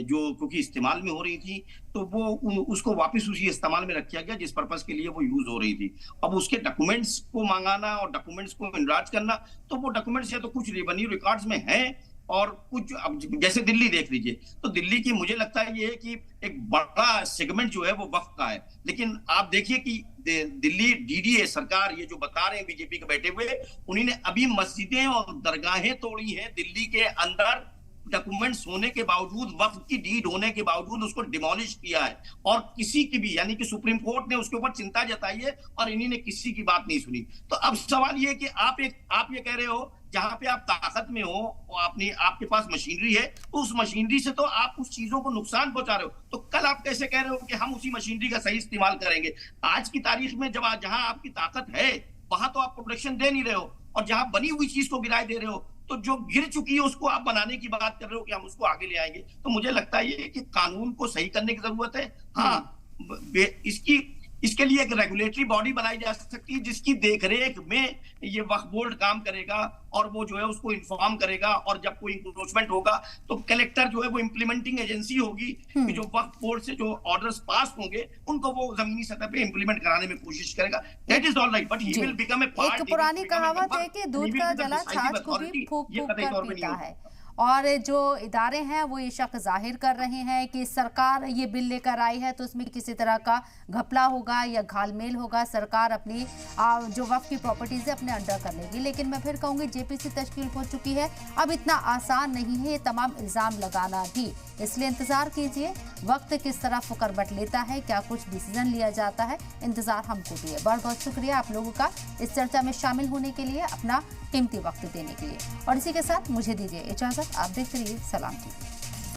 जो क्योंकि इस्तेमाल में हो रही थी तो वो उसको वापस उसी इस्तेमाल में रखा गया जिस पर्पस के लिए वो यूज हो रही थी। अब उसके डॉक्यूमेंट्स को मंगाना और डॉक्यूमेंट्स को इनराज करना, तो वो डॉक्यूमेंट्स या तो कुछ रेवेन्यू रिकॉर्ड्स में हैं और कुछ, अब जैसे दिल्ली देख लीजिए, तो दिल्ली की मुझे लगता है ये है कि एक बड़ा सेगमेंट जो है वो वक्फ का है। लेकिन आप देखिए कि दिल्ली डीडीए सरकार ये जो बता रहे हैं बीजेपी के बैठे हुए, उन्होंने अभी मस्जिदें और दरगाहें तोड़ी हैं दिल्ली के अंदर, डॉक्यूमेंट्स होने के बावजूद, वक्फ की डीड होने के बावजूद उसको डिमोलिश किया है। और किसी की भी, यानी कि सुप्रीम कोर्ट ने उसके ऊपर चिंता जताई है और इन्हीं ने किसी की बात नहीं सुनी। तो अब सवाल ये है कि आप ये कह रहे हो जहां पे आप ताकत में हो और आपके पास मशीनरी है, तो उस मशीनरी से तो आप उस चीजों को नुकसान पहुंचा रहे हो। तो कल आप कैसे कह रहे हो कि हम उसी मशीनरी का सही इस्तेमाल करेंगे? आज की तारीख में जहां आपकी ताकत है वहां तो आप प्रोटेक्शन दे नहीं रहे हो, और जहां बनी हुई चीज को गिराए दे रहे हो, तो जो गिर चुकी है उसको आप बनाने की बात कर रहे हो कि हम उसको आगे ले आएंगे। तो मुझे लगता है ये कि कानून को सही करने की जरूरत है। हाँ, इसके लिए एक रेगुलेटरी बॉडी बनाई जा सकती है जिसकी देखरेख में ये वक्फ बोर्ड काम करेगा और वो जो है उसको इन्फॉर्म करेगा, और जब कोई इंक्रोचमेंट होगा तो कलेक्टर जो है वो इम्प्लीमेंटिंग एजेंसी होगी कि जो वक्फ बोर्ड से जो ऑर्डर्स पास होंगे उनको वो जमीनी सतह पे इम्प्लीमेंट कराने में कोशिश करेगा। That is all right, but he will become a part. एक पुरानी कहावत है कि दूध का जला छाछ को भी फूंक फूंक कर पीता है, और जो इदारे हैं वो ये शक जाहिर कर रहे हैं कि सरकार ये बिल लेकर आई है तो उसमें किसी तरह का घपला होगा या घालमेल होगा, सरकार अपनी जो वक्फ की प्रॉपर्टीज है अपने अंडर कर लेगी। लेकिन मैं फिर कहूँगी जेपीसी तश्कील हो चुकी है, अब इतना आसान नहीं है ये तमाम इल्ज़ाम लगाना भी, इसलिए इंतज़ार कीजिए वक्त किस तरह फुकरबट लेता है, क्या कुछ डिसीजन लिया जाता है, इंतज़ार हमको भी है। बहुत बहुत शुक्रिया आप लोगों का इस चर्चा में शामिल होने के लिए, अपना कीमती वक्त देने के लिए, और इसी के साथ मुझे दीजिए इजाज़त। आप देखते रहिए सलाम टीवी।